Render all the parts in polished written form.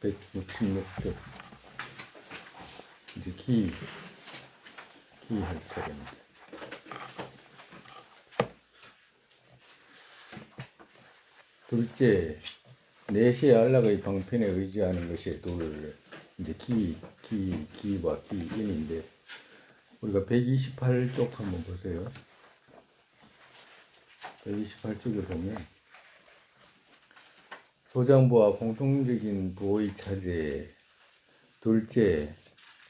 166쪽 이제 기할 차례입니다. 둘째, 내시의 안락의 방편에 의지하는 것이 둘, 이제 기와 기인인데, 우리가 128쪽 한번 보세요. 128쪽에 보면, 소장부와 공통적인 부호의 차제, 둘째,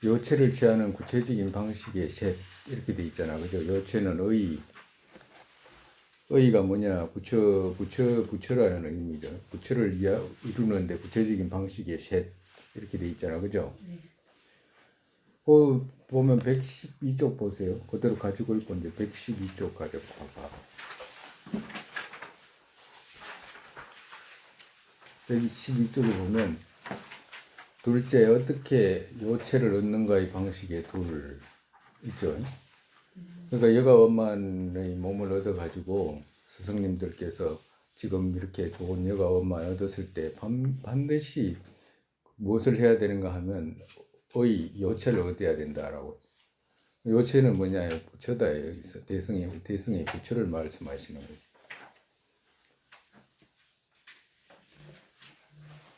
요체를 취하는 구체적인 방식의 셋, 이렇게 돼 있잖아. 그죠? 요체는 의가 뭐냐? 부처라는 의미죠. 부처를 이루는데 구체적인 방식의 셋, 이렇게 돼 있잖아. 그죠? 그 보면 112쪽 보세요. 그대로 가지고 있고 이제 112쪽 가지고 봐봐. 112쪽에 보면 둘째 어떻게 요체를 얻는가의 방식의 둘 있죠. 그러니까 여가 원만의 몸을 얻어 가지고 스승님들께서 지금 이렇게 좋은 여가 원만 얻었을 때 반드시 무엇을 해야 되는가 하면 요체를 얻어야 된다라고. 요체는 뭐냐? 부처다. 여기서 대승의 부처를 말씀하시는 거죠.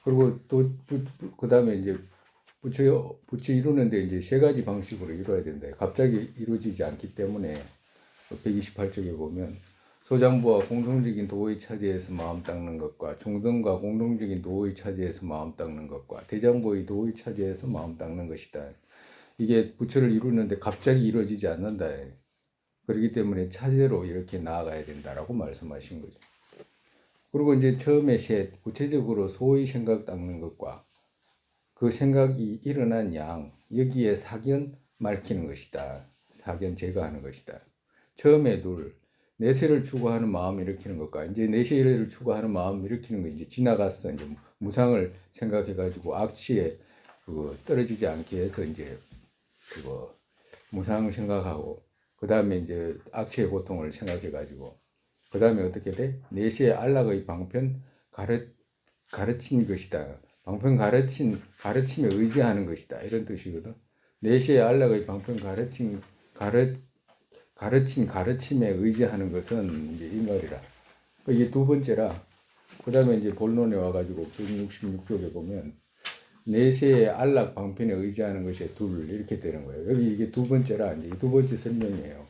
그리고 또 그 다음에 이제 부처 이루는데 이제 세 가지 방식으로 이루어야 된다. 갑자기 이루어지지 않기 때문에 128쪽에 보면 소장부와 공동적인 도의 차지에서 마음 닦는 것과 중등과 공동적인 도의 차지에서 마음 닦는 것과 대장부의 도의 차지에서 마음 닦는 것이다. 이게 부처를 이루는데 갑자기 이루어지지 않는다. 그렇기 때문에 차제로 이렇게 나아가야 된다라고 말씀하신 거죠. 그리고 이제 처음에 셋, 구체적으로 소의 생각 닦는 것과 그 생각이 일어난 양, 여기에 사견 말키는 것이다. 사견 제거하는 것이다. 처음에 둘, 내세를 추구하는 마음 일으키는 것과 이제 내세를 추구하는 마음 일으키는 거 이제 지나갔어. 이제 무상을 생각해가지고 악취에 떨어지지 않게 해서 이제 무상 생각하고 그 다음에 이제 악취의 고통을 생각해가지고 그 다음에 어떻게 돼? 내시의 안락의 방편 가르친 것이다. 방편 가르침에 의지하는 것이다. 이런 뜻이거든. 내시의 안락의 방편 가르침에 의지하는 것은 이제 이 말이라. 이게 두 번째라. 그 다음에 이제 본론에 와가지고 166쪽에 보면 내세의 안락 방편에 의지하는 것이 둘 이렇게 되는 거예요. 여기 이게 두 번째라. 이제 두 번째 설명이에요.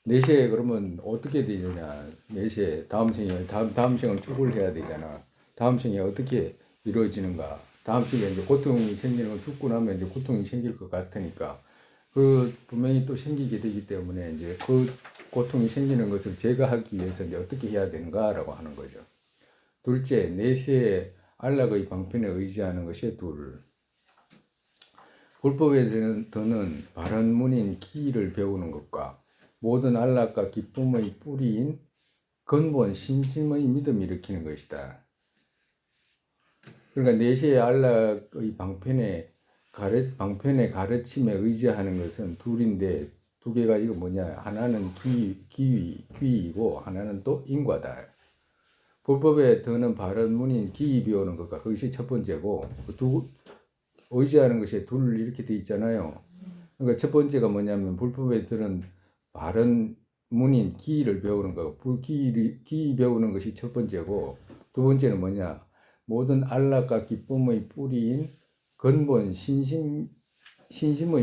내세 그러면 어떻게 되느냐? 내세 다음 생을 축을 해야 되잖아. 다음 생에 어떻게 이루어지는가? 다음 생에 이제 고통이 생기는 건 죽고 나면 이제 고통이 생길 것 같으니까 그 분명히 또 생기게 되기 때문에 이제 그 고통이 생기는 것을 제거하기 위해서 이제 어떻게 해야 되는가라고 하는 거죠. 둘째, 내세의 안락의 방편에 의지하는 것이 둘. 불법에 드는 바른 문인 기를 배우는 것과 모든 안락과 기쁨의 뿌리인 근본 신심의 믿음을 일으키는 것이다. 그러니까 내세의 안락의 방편의 가르침에 의지하는 것은 둘인데 두 개가 이거 뭐냐? 하나는 기위이고 하나는 또 인과다. 불법에 드는 바른 문인 기이 배우는 것과 그것이 첫 번째고 의지하는 것이 둘 이렇게 돼 있잖아요. 그러니까 첫 번째가 뭐냐면 불법에 드는 바른 문인 기를 배우는 거, 기 배우는 것이 첫 번째고 두 번째는 뭐냐? 모든 안락과 기쁨의 뿌리인 근본 신심의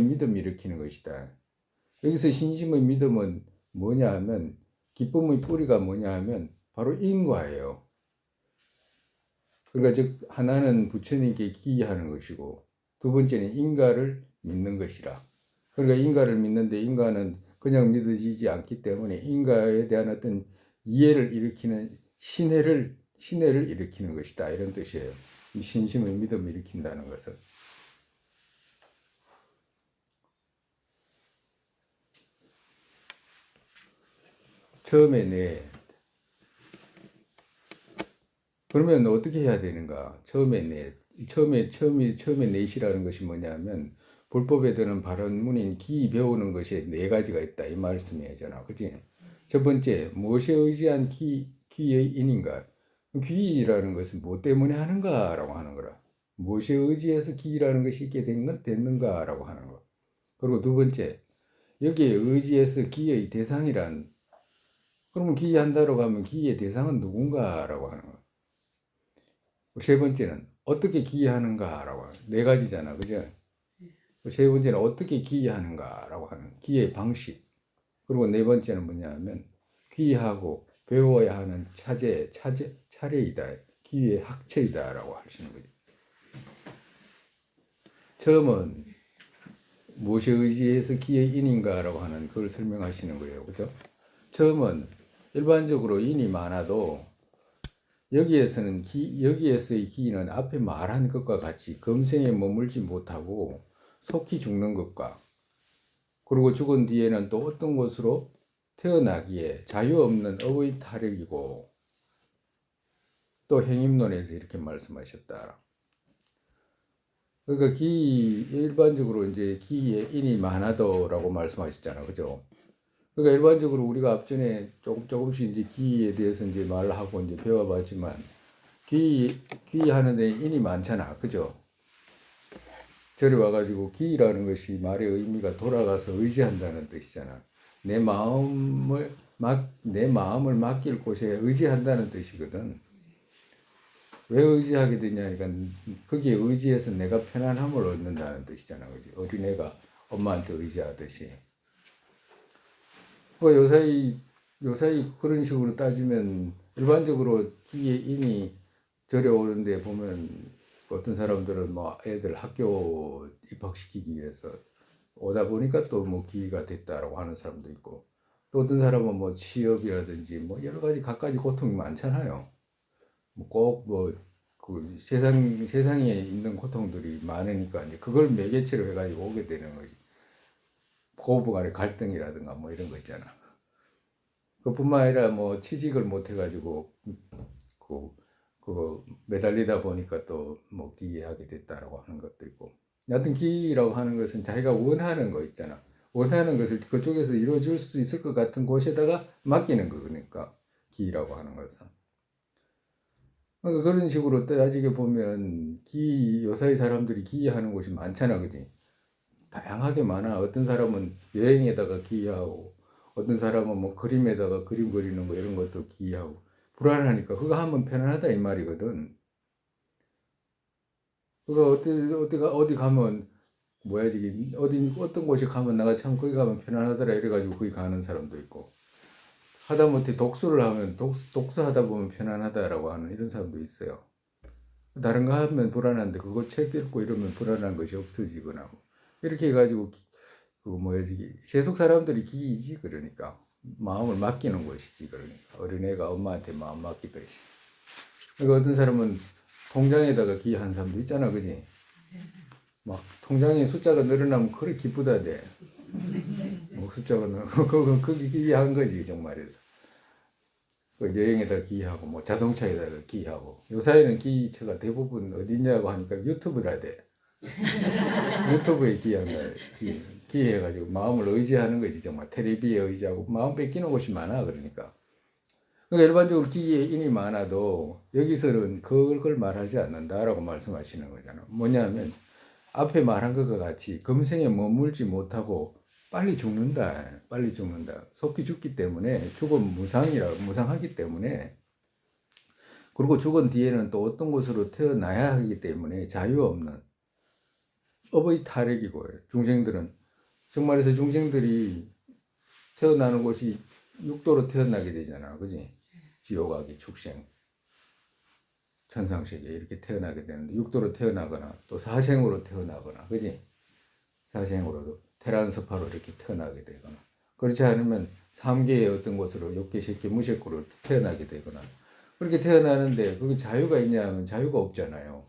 믿음을 일으키는 것이다. 여기서 신심의 믿음은 뭐냐 하면 기쁨의 뿌리가 뭐냐 하면 바로 인과예요. 그러니까 즉 하나는 부처님께 기하는 것이고 두 번째는 인과를 믿는 것이라. 그러니까 인과를 믿는데 인과는 그냥 믿어지지 않기 때문에 인과에 대한 어떤 이해를 일으키는 신해를 일으키는 것이다. 이런 뜻이에요. 이 신심의 믿음을 일으킨다는 것은. 처음에 그러면 어떻게 해야 되는가? 처음에 넷이라는 것이 뭐냐면 불법에 드는 바른 문인 기 배우는 것이 네 가지가 있다. 이 말씀이잖아. 그치? 첫 번째, 무엇에 의지한 기의 인인가? 기이라는 것은 무엇 때문에 하는가라고 하는 거라. 무엇에 의지해서 기이라는 것이 있게 됐는가라고 하는 것. 그리고 두 번째, 여기에 의지해서 기의 대상이란, 그러면 기이한다고 하면 기의 대상은 누군가라고 하는 것. 세 번째는 어떻게 기이하는가라고 하는 네 가지잖아, 그죠? 세 번째는 어떻게 기이하는가라고 하는 기의 방식. 그리고 네 번째는 뭐냐면 기이하고 배워야 하는 차례이다. 기의 학처이다라고 하시는 거죠. 처음은 무엇에 의지해서 기의 인인가라고 하는 그걸 설명하시는 거예요, 그죠? 처음은 일반적으로 인이 많아도 여기에서의 기는 앞에 말한 것과 같이 검생에 머물지 못하고 속히 죽는 것과, 그리고 죽은 뒤에는 또 어떤 곳으로 태어나기에 자유 없는 업의 타력이고, 또 행임론에서 이렇게 말씀하셨다. 그러니까 일반적으로 이제 기에 인이 많아도라고 말씀하셨잖아, 그죠? 그러니까 일반적으로 우리가 앞전에 조금씩 이제 기에 대해서 이제 말을 하고 이제 배워봤지만, 기하는데 인이 많잖아, 그죠? 절에 와가지고 기라는 것이 말의 의미가 돌아가서 의지한다는 뜻이잖아. 내 마음을 맡길 곳에 의지한다는 뜻이거든. 왜 의지하게 되냐니까 거기에 의지해서 내가 편안함을 얻는다는 뜻이잖아, 그지? 어린애가 엄마한테 의지하듯이. 요사이 그런 식으로 따지면 일반적으로 기의 인이 절에 오는데 보면 어떤 사람들은 뭐 애들 학교 입학시키기 위해서 오다 보니까 또 뭐 기회가 됐다라고 하는 사람도 있고, 또 어떤 사람은 뭐 취업이라든지 뭐 여러 가지 갖가지 고통이 많잖아요. 뭐 꼭 뭐 그 세상에 있는 고통들이 많으니까 이제 그걸 매개체로 해가지고 오게 되는 거지. 부부 간의 갈등이라든가 뭐 이런 거 있잖아. 그뿐만 아니라 뭐 취직을 못 해가지고 그 그거 매달리다 보니까 또 뭐 기이하게 됐다라고 하는 것도 있고, 여하튼 기이라고 하는 것은 자기가 원하는 거 있잖아. 원하는 것을 그쪽에서 이루어줄 수 있을 것 같은 곳에다가 맡기는 거, 그러니까 기이라고 하는 것은. 그러니까 그런 식으로 따지게 보면 요사이 사람들이 기이하는 곳이 많잖아, 그지? 다양하게 많아. 어떤 사람은 여행에다가 기이하고, 어떤 사람은 뭐 그림에다가 그림 그리는 거 이런 것도 기이하고, 불안하니까 그거 하면 편안하다 이 말이거든. 그거 어디 가면 뭐야 지금 어떤 곳에 가면 내가 참 거기 가면 편안하더라 이래가지고 거기 가는 사람도 있고, 하다못해 독서를 하면 독서하다 보면 편안하다라고 하는 이런 사람도 있어요. 다른 거 하면 불안한데 그거 책 읽고 이러면 불안한 것이 없어지거나 뭐. 이렇게 해가지고 그 뭐야 지금 세속 사람들이 기이지, 그러니까 마음을 맡기는 것이지, 그러니까 어린애가 엄마한테 마음 맡기듯이. 그러니까 어떤 사람은 통장에다가 기이한 사람도 있잖아, 그지? 막 통장에 숫자가 늘어나면 그래 기쁘다대. 뭐 숫자가 그게 기이한 거지 정말에서. 그 여행에다 기이하고 뭐 자동차에다가 기이하고, 요사이는 기이처가 대부분 어디냐고 하니까 유튜브라대. 유튜브에 기이한다. 기이해가지고 마음을 의지하는 거지, 정말 텔레비에 의지하고 마음 뺏기는 곳이 많아, 그러니까. 그러니까 일반적으로 기기에 인이 많아도 여기서는 그걸 말하지 않는다라고 말씀하시는 거잖아. 뭐냐면 앞에 말한 것과 같이 금생에 머물지 못하고 빨리 죽는다. 빨리 죽는다. 속히 죽기 때문에 죽음 무상하기 때문에, 그리고 죽은 뒤에는 또 어떤 곳으로 태어나야 하기 때문에 자유 없는 업의 타락이고, 중생들은 정말에서 중생들이 태어나는 곳이 육도로 태어나게 되잖아, 그지? 지옥하기 축생 천상세계 이렇게 태어나게 되는데, 육도로 태어나거나 또 사생으로 태어나거나, 그지? 사생으로도 테란스파로 이렇게 태어나게 되거나, 그렇지 않으면 삼계의 어떤 곳으로 욕계, 식계, 무색구로 태어나게 되거나, 그렇게 태어나는데 그게 자유가 있냐 하면 자유가 없잖아요.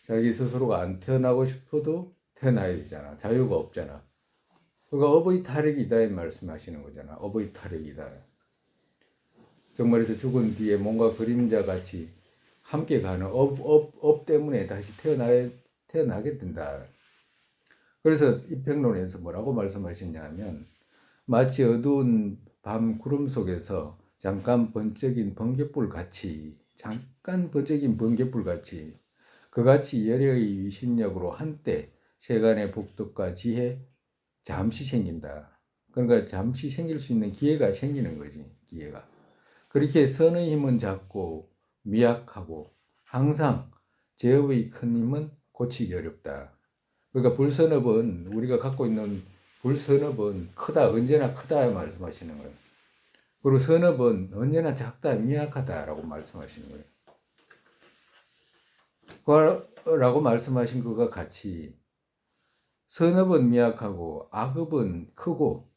자기 스스로가 안 태어나고 싶어도 태어나야 되잖아. 자유가 없잖아. 그러니까 업의 타락이다 이 말씀하시는 거잖아. 업의 타락이다. 정말에서 죽은 뒤에 뭔가 그림자 같이 함께 가는 업 때문에 다시 태어나게 된다. 그래서 입행론에서 뭐라고 말씀하시냐면, 마치 어두운 밤 구름 속에서 잠깐 번쩍인 번갯불 같이 그같이 열의 위신력으로 한때 세간의 복덕과 지혜 잠시 생긴다. 그러니까 잠시 생길 수 있는 기회가 생기는 거지. 기회가. 그렇게 선의 힘은 작고 미약하고 항상 제업의 큰 힘은 고치기 어렵다. 그러니까 불선업은 우리가 갖고 있는 불선업은 크다, 언제나 크다 말씀하시는 거예요. 그리고 선업은 언제나 작다, 미약하다라고 말씀하시는 거예요. 라고 말씀하신 것과 같이 선업은 미약하고 악업은 크고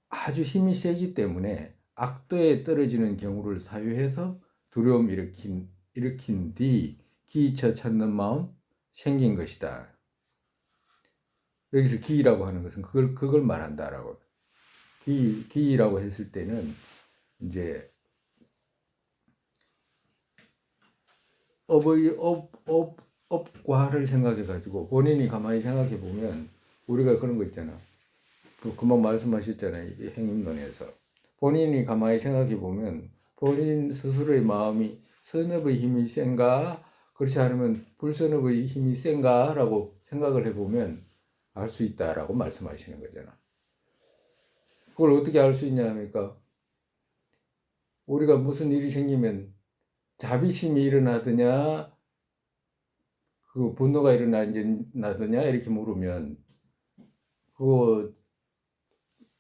아주 힘이 세기 때문에 악도에 떨어지는 경우를 사유해서 두려움 일으킨 뒤 기처 찾는 마음 생긴 것이다. 여기서 기라고 하는 것은 그걸 말한다라고. 기라고 했을 때는 이제 업과를 생각해 가지고 본인이 가만히 생각해 보면 우리가 그런 거 있잖아. 금방 말씀하셨잖아요. 이 행임론에서 본인이 가만히 생각해 보면 본인 스스로의 마음이 선업의 힘이 센가 그렇지 않으면 불선업의 힘이 센가라고 생각을 해보면 알 수 있다라고 말씀하시는 거잖아. 그걸 어떻게 알 수 있냐 하니까 우리가 무슨 일이 생기면 자비심이 일어나더냐 그 분노가 일어나더냐 이렇게 물으면 그거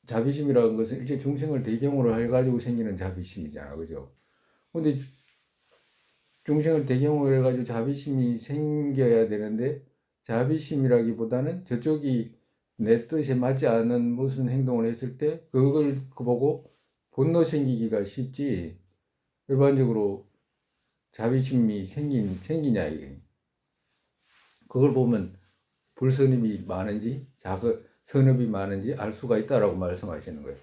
자비심이라는 것은 일체 중생을 대경으로 해가지고 생기는 자비심이잖아, 그죠? 근데 중생을 대경으로 해가지고 자비심이 생겨야 되는데 자비심이라기보다는 저쪽이 내 뜻에 맞지 않은 무슨 행동을 했을 때 그걸 보고 분노 생기기가 쉽지 일반적으로 자비심이 생기냐 이게. 그걸 보면 불선입이 많은지 선업이 많은지 알 수가 있다라고 말씀하시는 거예요.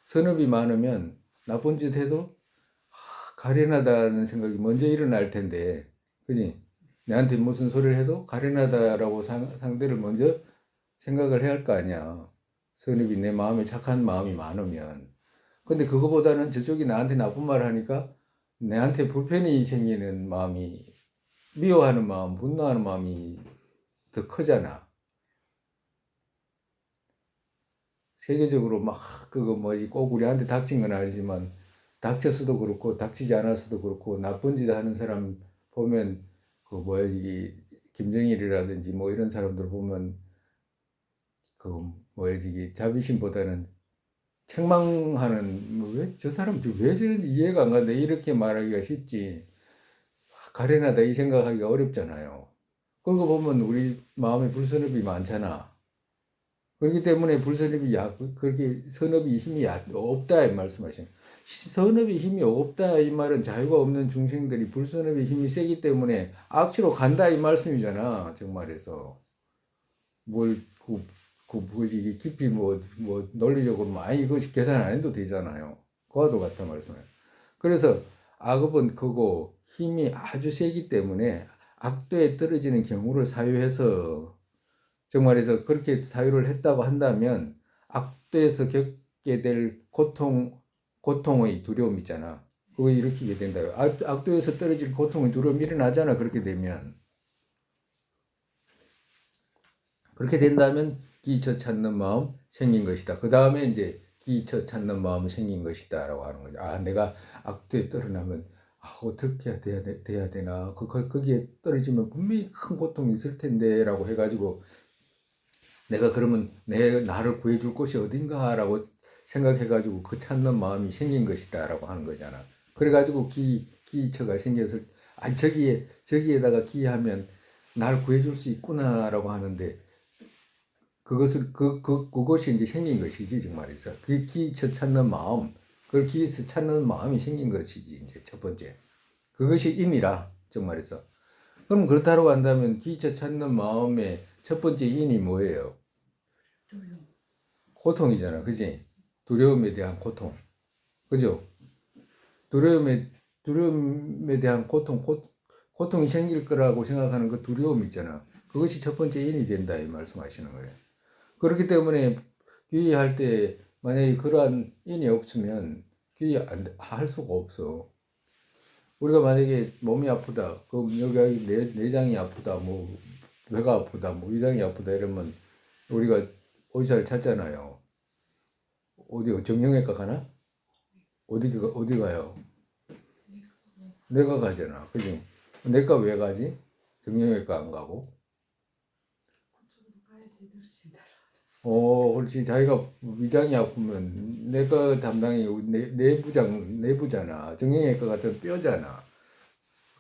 선업이 많으면 나쁜 짓 해도 가련하다는 생각이 먼저 일어날 텐데, 그지? 내한테 무슨 소리를 해도 가련하다라고 상대를 먼저 생각을 해야 할 거 아니야. 선입이 내 마음에 착한 마음이 많으면. 근데 그거보다는 저쪽이 나한테 나쁜 말을 하니까 내한테 불편이 생기는 마음이, 미워하는 마음, 분노하는 마음이 더 크잖아. 세계적으로 막 그거 뭐지 꼭 우리한테 닥친 건 아니지만 닥쳤어도 그렇고 닥치지 않았어도 그렇고 나쁜 짓 하는 사람 보면 그 뭐지 김정일이라든지 뭐 이런 사람들 보면 그 뭐지 자비심보다는 책망하는 뭐 왜 저 사람 왜 저런지 이해가 안 간다 이렇게 말하기가 쉽지 가련하다 이 생각하기가 어렵잖아요. 그거 보면 우리 마음에 불선업이 많잖아. 그렇기 때문에 불선업이 그렇게 선업이 힘이 없다 이 말씀하시는. 선업이 힘이 없다 이 말은 자유가 없는 중생들이 불선업의 힘이 세기 때문에 악취로 간다 이 말씀이잖아. 정말해서 뭐지 깊이 뭐 논리적으로 많이 이것이 계산 안 해도 되잖아요. 그와도 같다 말씀을. 그래서 악업은 크고 힘이 아주 세기 때문에 악도에 떨어지는 경우를 사유해서 정말해서 그렇게 사유를 했다고 한다면 악도에서 겪게 될 고통의 두려움 있잖아. 그거 일으키게 된다. 악도에서 떨어질 고통의 두려움이 일어나잖아. 그렇게 되면. 그렇게 된다면 기처 찾는 마음 생긴 것이다. 그 다음에 이제 기처 찾는 마음 생긴 것이다. 라고 하는 거죠. 아, 내가 악도에 떨어나면 어떻게 돼야 되나. 거기에 떨어지면 분명히 큰 고통이 있을 텐데. 라고 해가지고 내가 그러면 나를 구해줄 곳이 어딘가라고 생각해가지고 그 찾는 마음이 생긴 것이다 라고 하는 거잖아. 그래가지고 기처가 생겨서 저기에다가 기하면 날 구해줄 수 있구나라고 하는데 그것이 이제 생긴 것이지 정말이죠. 그 기처 찾는 마음, 그걸 기에서 찾는 마음이 생긴 것이지 이제 첫 번째. 그것이 인이라 정말이죠. 그럼 그렇다고 한다면 기처 찾는 마음의 첫 번째 인이 뭐예요? 고통이잖아, 그지? 두려움에 대한 고통, 그죠? 두려움에 대한 고통이 생길 거라고 생각하는 그 두려움 있잖아. 그것이 첫 번째 인이 된다 이 말씀하시는 거예요. 그렇기 때문에 귀의할 때 만약에 그러한 인이 없으면 귀의할 수가 없어. 우리가 만약에 몸이 아프다, 그럼 여기 내장이 아프다, 뭐 배가 아프다, 뭐 위장이 아프다 이러면 우리가 의사를 찾잖아요. 어디 정형외과 가나? 어디 가요? 내가 가잖아, 그지? 내과 왜 가지? 정형외과 안 가고? 그렇지. 자기가 위장이 아프면 내과 담당이 내부잖아. 정형외과 같은 뼈잖아.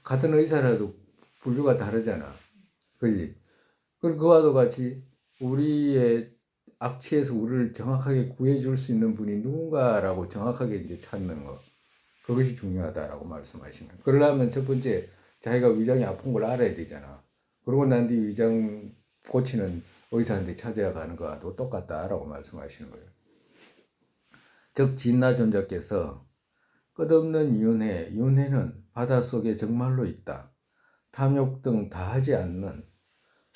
같은 의사라도 분류가 다르잖아. 그지? 그럼 그와도 같이 우리의 악취에서 우리를 정확하게 구해줄 수 있는 분이 누군가라고 정확하게 이제 찾는 거. 그것이 중요하다라고 말씀하시는 거예요. 그러려면 첫 번째, 자기가 위장이 아픈 걸 알아야 되잖아. 그러고 난 뒤 위장 고치는 의사한테 찾아야 가는 거와도 똑같다라고 말씀하시는 거예요. 즉 진나존자께서 끝없는 윤회는 바닷속에 정말로 있다. 탐욕 등 다 하지 않는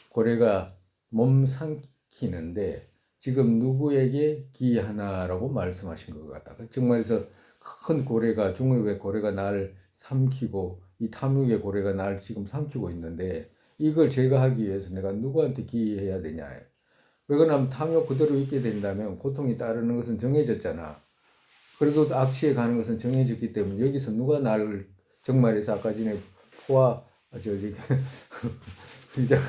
고래가 몸 삼키는데 지금 누구에게 기하나라고 말씀하신 것 같다. 정말에서 큰 고래가 중국의 고래가 날 삼키고 이 탐욕의 고래가 날 지금 삼키고 있는데 이걸 제거하기 위해서 내가 누구한테 기해야 되냐. 왜 그러냐면 탐욕 그대로 있게 된다면 고통이 따르는 것은 정해졌잖아. 그리고 악취에 가는 것은 정해졌기 때문에 여기서 누가 나를 정말해서 아까 전에 포화 저기 위장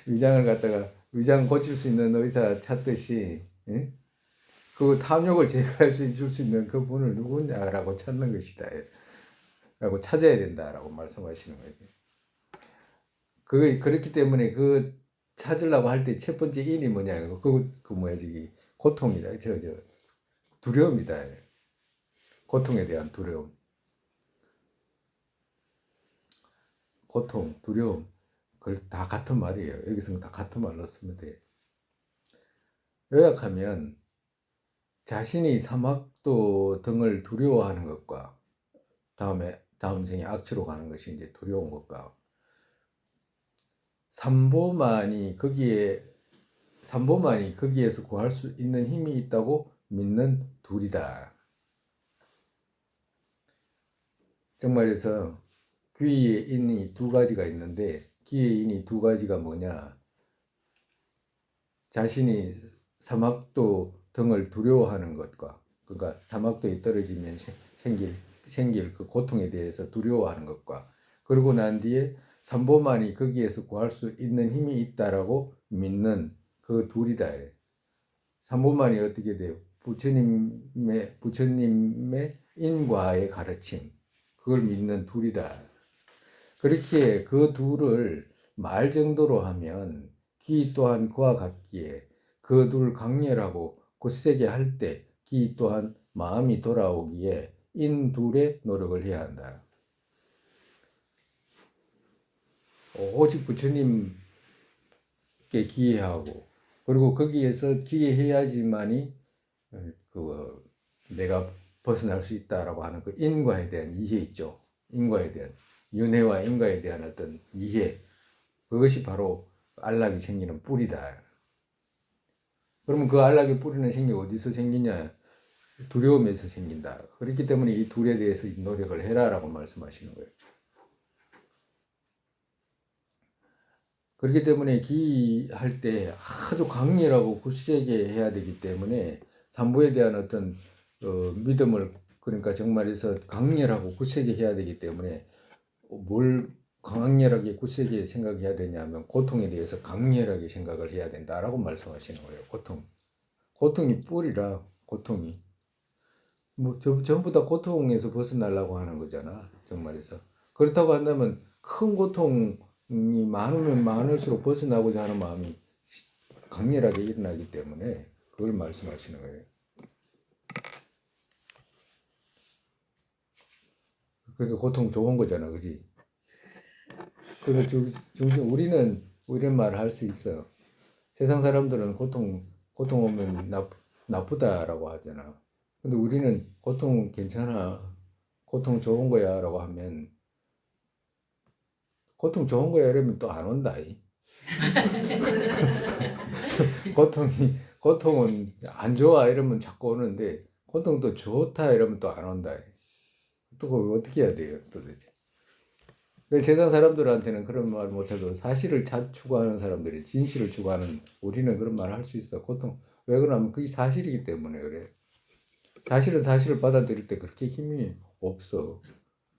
위장을 갖다가 위장 고칠 수 있는 의사 찾듯이 예? 그 탐욕을 제거할 수 있는 그분을 누구냐라고 찾는 것이다. 라고 찾아야 된다라고 말씀하시는 거예요. 그렇기 때문에 그 찾으려고 할 때 첫 번째 인이 뭐냐? 그 뭐야 저기 고통이다. 저 두려움이다. 고통에 대한 두려움. 고통, 두려움. 그걸 다 같은 말이에요. 여기서는 다 같은 말로 쓰면 돼요. 요약하면 자신이 사막도 등을 두려워하는 것과 다음 생에 악취로 가는 것이 이제 두려운 것과 삼보만이 거기에서 구할 수 있는 힘이 있다고 믿는 둘이다. 정말에서 귀의 인이 두 가지가 있는데 귀의 인이 두 가지가 뭐냐? 자신이 사막도 등을 두려워하는 것과 그러니까 사막도에 떨어지면 생길 그 고통에 대해서 두려워하는 것과 그러고 난 뒤에 삼보만이 거기에서 구할 수 있는 힘이 있다라고 믿는 그 둘이다. 삼보만이 어떻게 돼요? 부처님의 인과의 가르침 그걸 믿는 둘이다. 그렇게 그 둘을 말 정도로 하면 기 또한 그와 같기에 그 둘 강렬하고 굳세게 할 때 기 또한 마음이 돌아오기에 인 둘의 노력을 해야 한다. 오직 부처님께 기회하고 그리고 거기에서 기회해야지만이 내가 벗어날 수 있다라고 하는 그 인과에 대한 이해 있죠. 인과에 대한 윤회와 인과에 대한 어떤 이해 그것이 바로 안락이 생기는 뿌리다. 그러면 그 안락의 뿌리는 어디서 생기냐? 두려움에서 생긴다. 그렇기 때문에 이 둘에 대해서 노력을 해라라고 말씀하시는 거예요. 그렇기 때문에 기할 때 아주 강렬하고 굳세게 해야 되기 때문에 삼보에 대한 어떤 믿음을 그러니까 정말에서 강렬하고 굳세게 해야 되기 때문에 뭘 강렬하게 굳세게 생각해야 되냐면 고통에 대해서 강렬하게 생각을 해야 된다라고 말씀하시는 거예요. 고통이 뿌리라. 고통이 뭐 전부 다 고통에서 벗어나려고 하는 거잖아. 정말에서 그렇다고 한다면 큰 고통이 많으면 많을수록 벗어나고자 하는 마음이 강렬하게 일어나기 때문에 그걸 말씀하시는 거예요. 그러니까 고통 좋은 거잖아, 그지? 그래서 우리는 이런 말을 할 수 있어. 세상 사람들은 고통 오면 나쁘다라고 하잖아. 근데 우리는 고통 괜찮아. 고통 좋은 거야 라고 하면 고통 좋은 거야 이러면 또 안 온다. 고통은 안 좋아 이러면 자꾸 오는데 고통도 좋다 이러면 또 안 온다. 또 어떻게 해야 돼요, 도대체? 그 세상 사람들한테는 그런 말 못해도 사실을 추구하는 사람들이 진실을 추구하는 우리는 그런 말을 할 수 있어. 고통. 왜 그러냐면 그게 사실이기 때문에 그래. 사실은 사실을 받아들일 때 그렇게 힘이 없어.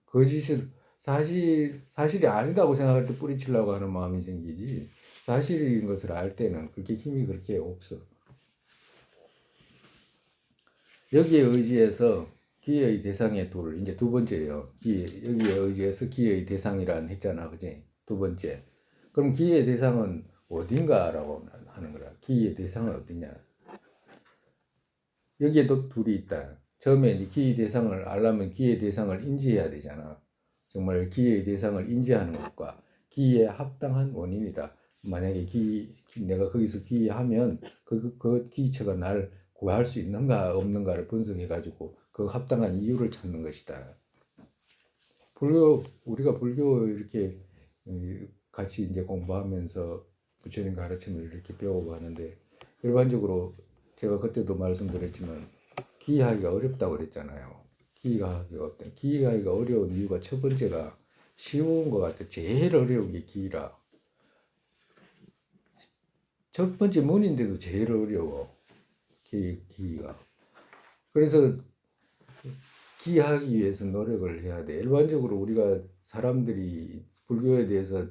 거짓을 사실이 아니다고 생각할 때 뿌리치려고 하는 마음이 생기지. 사실인 것을 알 때는 그렇게 힘이 그렇게 없어. 여기에 의지해서 기회의 대상의 돌, 이제 두 번째예요. 여기에 의지해서 기회의 대상이란 했잖아, 그지? 두 번째. 그럼 기회의 대상은 어딘가라고 하는 거라. 기회의 대상은 어디냐? 여기에도 둘이 있다. 처음에 이제 기회의 대상을 알려면 기회의 대상을 인지해야 되잖아. 정말 기회의 대상을 인지하는 것과 기회에 합당한 원인이다. 만약에 내가 거기서 기회하면 그 기체가 날 구할 수 있는가 없는가를 분석해가지고 그 합당한 이유를 찾는 것이다. 우리가 불교 이렇게 같이 이제 공부하면서 부처님 가르침을 이렇게 배우고 하는데 일반적으로 제가 그때도 말씀드렸지만 기하기가 어렵다고 그랬잖아요. 기하기가 어려운 이유가 첫 번째가 쉬운 것 같아. 제일 어려운 게 기라. 첫 번째 문인데도 제일 어려워. 기가. 그래서 기하기 위해서 노력을 해야 돼. 일반적으로 우리가 사람들이 불교에 대해서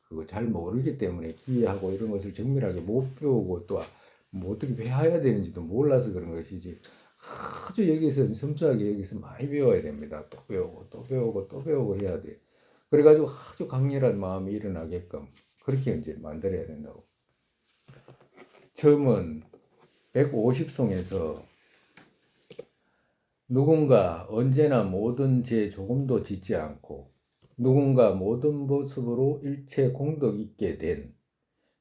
그거 잘 모르기 때문에 기하고 이런 것을 정밀하게 못 배우고 또 뭐 어떻게 배워야 되는지도 몰라서 그런 것이지. 아주 여기서 섬세하게 여기서 많이 배워야 됩니다. 또 배우고 또 배우고 또 배우고 해야 돼. 그래가지고 아주 강렬한 마음이 일어나게끔 그렇게 이제 만들어야 된다고. 처음은 150송에서 누군가 언제나 모든 죄 조금도 짓지 않고 누군가 모든 모습으로 일체 공덕 있게 된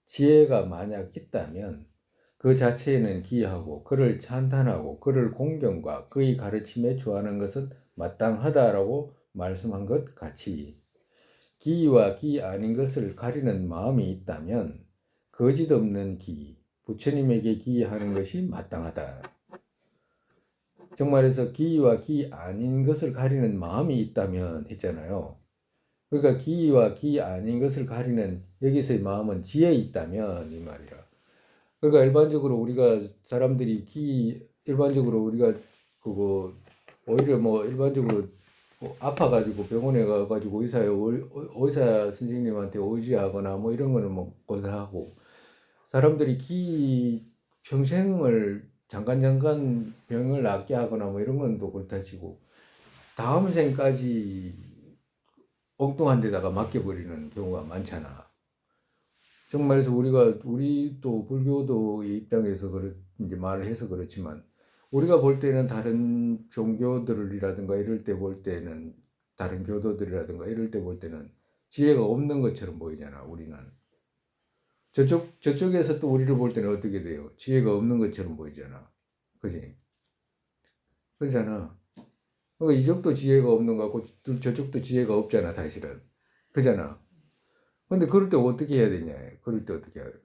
지혜가 만약 있다면 그 자체에는 기하고 그를 찬탄하고 그를 공경과 그의 가르침에 좋아하는 것은 마땅하다라고 말씀한 것 같이 기와 기 아닌 것을 가리는 마음이 있다면 거짓 없는 기, 부처님에게 기하는 것이 마땅하다. 정말해서 기와 기 아닌 것을 가리는 마음이 있다면 했잖아요. 그러니까 기와 기 아닌 것을 가리는 여기서의 마음은 지혜 있다면 이 말이라. 그러니까 일반적으로 우리가 사람들이 일반적으로 우리가 그거 오히려 뭐 일반적으로 뭐 아파가지고 병원에 가가지고 의사 선생님한테 의지하거나 뭐 이런 거는 뭐 고사하고 사람들이 평생을 잠깐 병을 낫게 하거나 뭐 이런 건 또 그렇다 치고 다음 생까지 엉뚱한 데다가 맡겨버리는 경우가 많잖아. 정말해서 우리도 불교도의 입장에서 이제 말을 해서 그렇지만 우리가 볼 때는 다른 종교들이라든가 이럴 때 볼 때는 다른 교도들이라든가 이럴 때 볼 때는 지혜가 없는 것처럼 보이잖아, 우리는. 저쪽에서 또 우리를 볼 때는 어떻게 돼요? 지혜가 없는 것처럼 보이잖아. 그지? 그러잖아. 그러니까 이쪽도 지혜가 없는 것 같고 저쪽도 지혜가 없잖아, 사실은. 그잖아. 근데 그럴 때 어떻게 해야 되냐? 그럴 때 어떻게 해야 돼?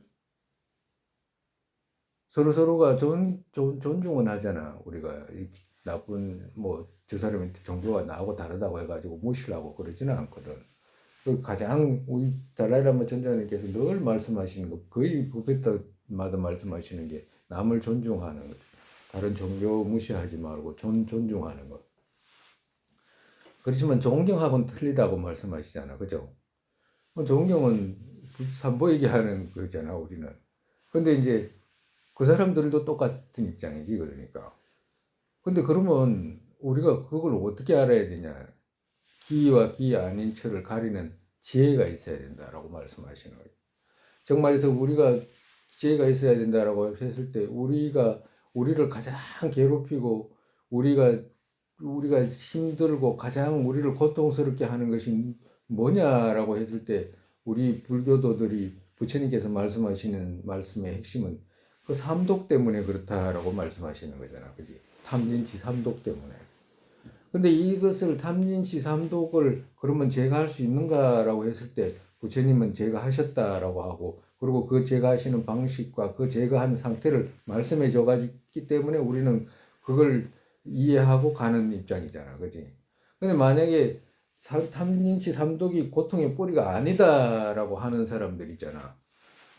서로가 존중은 하잖아. 우리가 나쁜 뭐 저 사람이 종교가 나하고 다르다고 해가지고 무시를 하고 그러지는 않거든. 그 가장 우리 달라이라마 전장님께서 늘 말씀하시는 거 거의 부패때마다 말씀하시는 게 남을 존중하는 것. 다른 종교 무시하지 말고 존중하는 것. 그렇지만 존경하고는 틀리다고 말씀하시잖아. 그죠? 존경은 산보이게 하는 거잖아, 우리는. 근데 이제 그 사람들도 똑같은 입장이지, 그러니까. 근데 그러면 우리가 그걸 어떻게 알아야 되냐? 기와 기 아닌 처를 가리는 지혜가 있어야 된다라고 말씀하시는 거예요. 정말에서 우리가 지혜가 있어야 된다라고 했을 때 우리를 가장 괴롭히고 우리가 힘들고 가장 우리를 고통스럽게 하는 것이 뭐냐라고 했을 때 우리 불교도들이 부처님께서 말씀하시는 말씀의 핵심은 그 삼독 때문에 그렇다라고 말씀하시는 거잖아. 그지? 탐진치 삼독 때문에. 근데 이것을 탐진치 삼독을 그러면 제가 할 수 있는가라고 했을 때 부처님은 제가 하셨다라고 하고 그리고 그 제가 하시는 방식과 그 제가 한 상태를 말씀해 줘가지기 때문에 우리는 그걸 이해하고 가는 입장이잖아. 그지? 근데 만약에 삼인치 삼독이 고통의 뿌리가 아니다라고 하는 사람들 있잖아.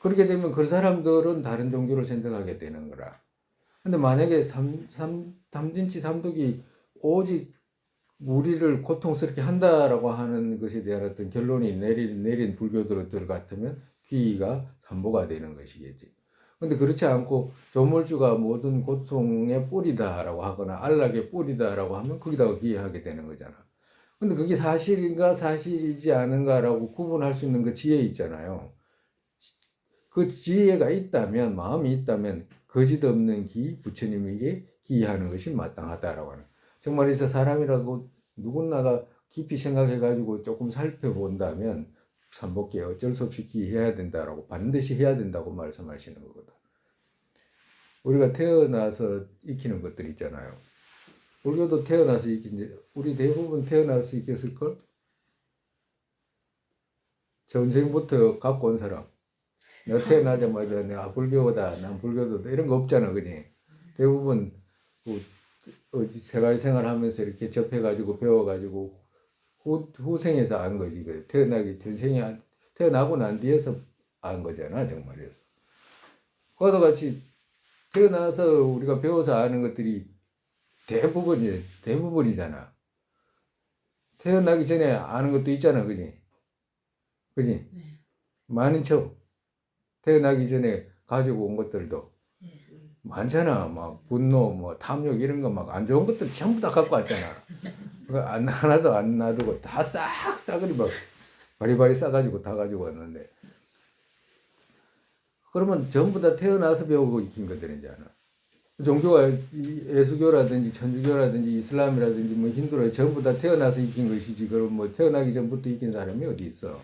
그렇게 되면 그 사람들은 다른 종교를 선택하게 되는 거라. 근데 만약에 삼진치 삼독이 오직 우리를 고통스럽게 한다라고 하는 것에 대한 어떤 결론이 내린 불교도들 같으면 귀의가 삼보가 되는 것이겠지. 근데 그렇지 않고 조물주가 모든 고통의 뿌리다라고 하거나 안락의 뿌리다라고 하면 거기다가 귀의하게 되는 거잖아. 근데 그게 사실인가 사실이지 않은가라고 구분할 수 있는 그 지혜 있잖아요. 그 지혜가 있다면, 마음이 있다면 거짓 없는 기, 부처님에게 기하는 것이 마땅하다라고 하는. 정말이서 사람이라고 누구나가 깊이 생각해가지고 조금 살펴본다면 삼복계 어쩔 수 없이 기해야 된다라고, 반드시 해야 된다고 말씀하시는 거거든. 우리가 태어나서 익히는 것들 있잖아요. 불교도 태어나서 익힌지, 우리 대부분 태어나서 익혔을걸? 전생부터 갖고 온 사람. 내가 태어나자마자 내가 불교다, 난 불교도다 이런 거 없잖아, 그지? 대부분 세가지 생활하면서 이렇게 접해가지고 배워가지고 후생에서 안 거지. 태어나기 전생이 태어나고 난 뒤에서 안 거잖아, 정말이었어. 그와도 같이 태어나서 우리가 배워서 아는 것들이 대부분이잖아. 태어나기 전에 아는 것도 있잖아, 그지? 그지? 네. 많은 척. 태어나기 전에 가지고 온 것들도 많잖아. 막 분노, 뭐 탐욕 이런 거 막 안 좋은 것들 전부 다 갖고 왔잖아. 하나도 안 놔두고 다 싸그리 막 바리바리 싸가지고 다 가지고 왔는데. 그러면 전부 다 태어나서 배우고 익힌 것들이잖아. 종교가 예수교라든지 천주교라든지 이슬람이라든지 뭐 힌두라 전부 다 태어나서 익힌 것이지. 그럼 뭐 태어나기 전부터 익힌 사람이 어디 있어?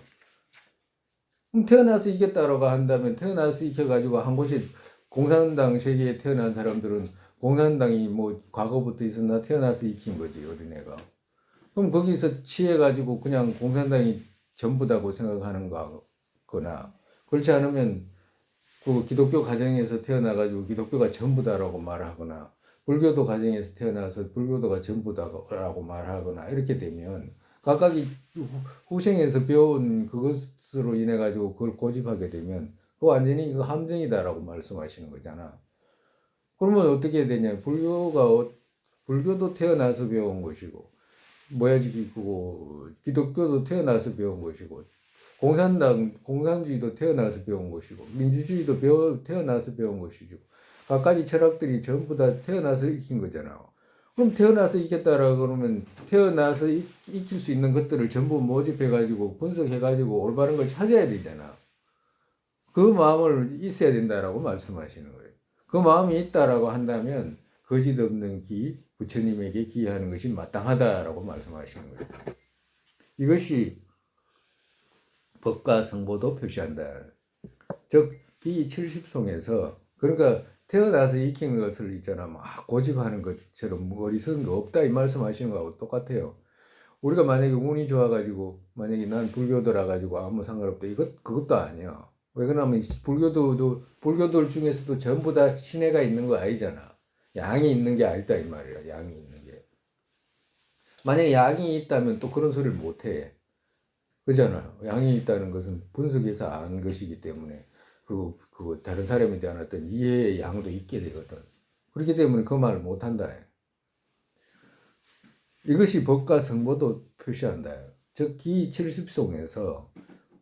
그럼 태어나서 이겼다라고 한다면 태어나서 익혀가지고 한 곳이 공산당 세계에 태어난 사람들은 공산당이 뭐 과거부터 있었나 태어나서 익힌 거지 어린애가. 그럼 거기서 취해가지고 그냥 공산당이 전부다고 생각하는 거거나 그렇지 않으면 그 기독교 가정에서 태어나가지고 기독교가 전부다라고 말하거나 불교도 가정에서 태어나서 불교도가 전부다라고 말하거나 이렇게 되면 각각이 후생에서 배운 그것으로 인해 가지고 그걸 고집하게 되면 그 완전히 이거 함정이다라고 말씀하시는 거잖아. 그러면 어떻게 되냐? 불교도 태어나서 배운 것이고 뭐야지고 기독교도 태어나서 배운 것이고 공산주의도 태어나서 배운 것이고 민주주의도 태어나서 배운 것이고 각가지 철학들이 전부 다 태어나서 익힌 거잖아. 그럼 태어나서 익혔다라 그러면 태어나서 익힐 수 있는 것들을 전부 모집해가지고 분석해가지고 올바른 걸 찾아야 되잖아. 그 마음을 있어야 된다라고 말씀하시는 거예요. 그 마음이 있다라고 한다면 거짓 없는 기, 부처님에게 기하는 것이 마땅하다라고 말씀하시는 거예요. 이것이 법과 성보도 표시한다. 즉, 기 70송에서 그러니까 태어나서 익힌 것을 있잖아. 막 고집하는 것처럼 어리석은 거 없다 이 말씀하시는 거하고 똑같아요. 우리가 만약에 운이 좋아가지고 만약에 난 불교도라 가지고 아무 상관없다. 그것도 아니야. 왜 그러냐면 불교들 중에서도 전부 다 신혜가 있는 거 아니잖아. 양이 있는 게 아니다 이 말이야. 양이 있는 게. 만약에 양이 있다면 또 그런 소리를 못 해. 그잖아요. 양이 있다는 것은 분석해서 안 것이기 때문에 그 다른 사람에 대한 어떤 이해의 양도 있게 되거든. 그렇기 때문에 그 말을 못 한다. 이것이 법과 성보도 표시한다. 즉, 기 70송에서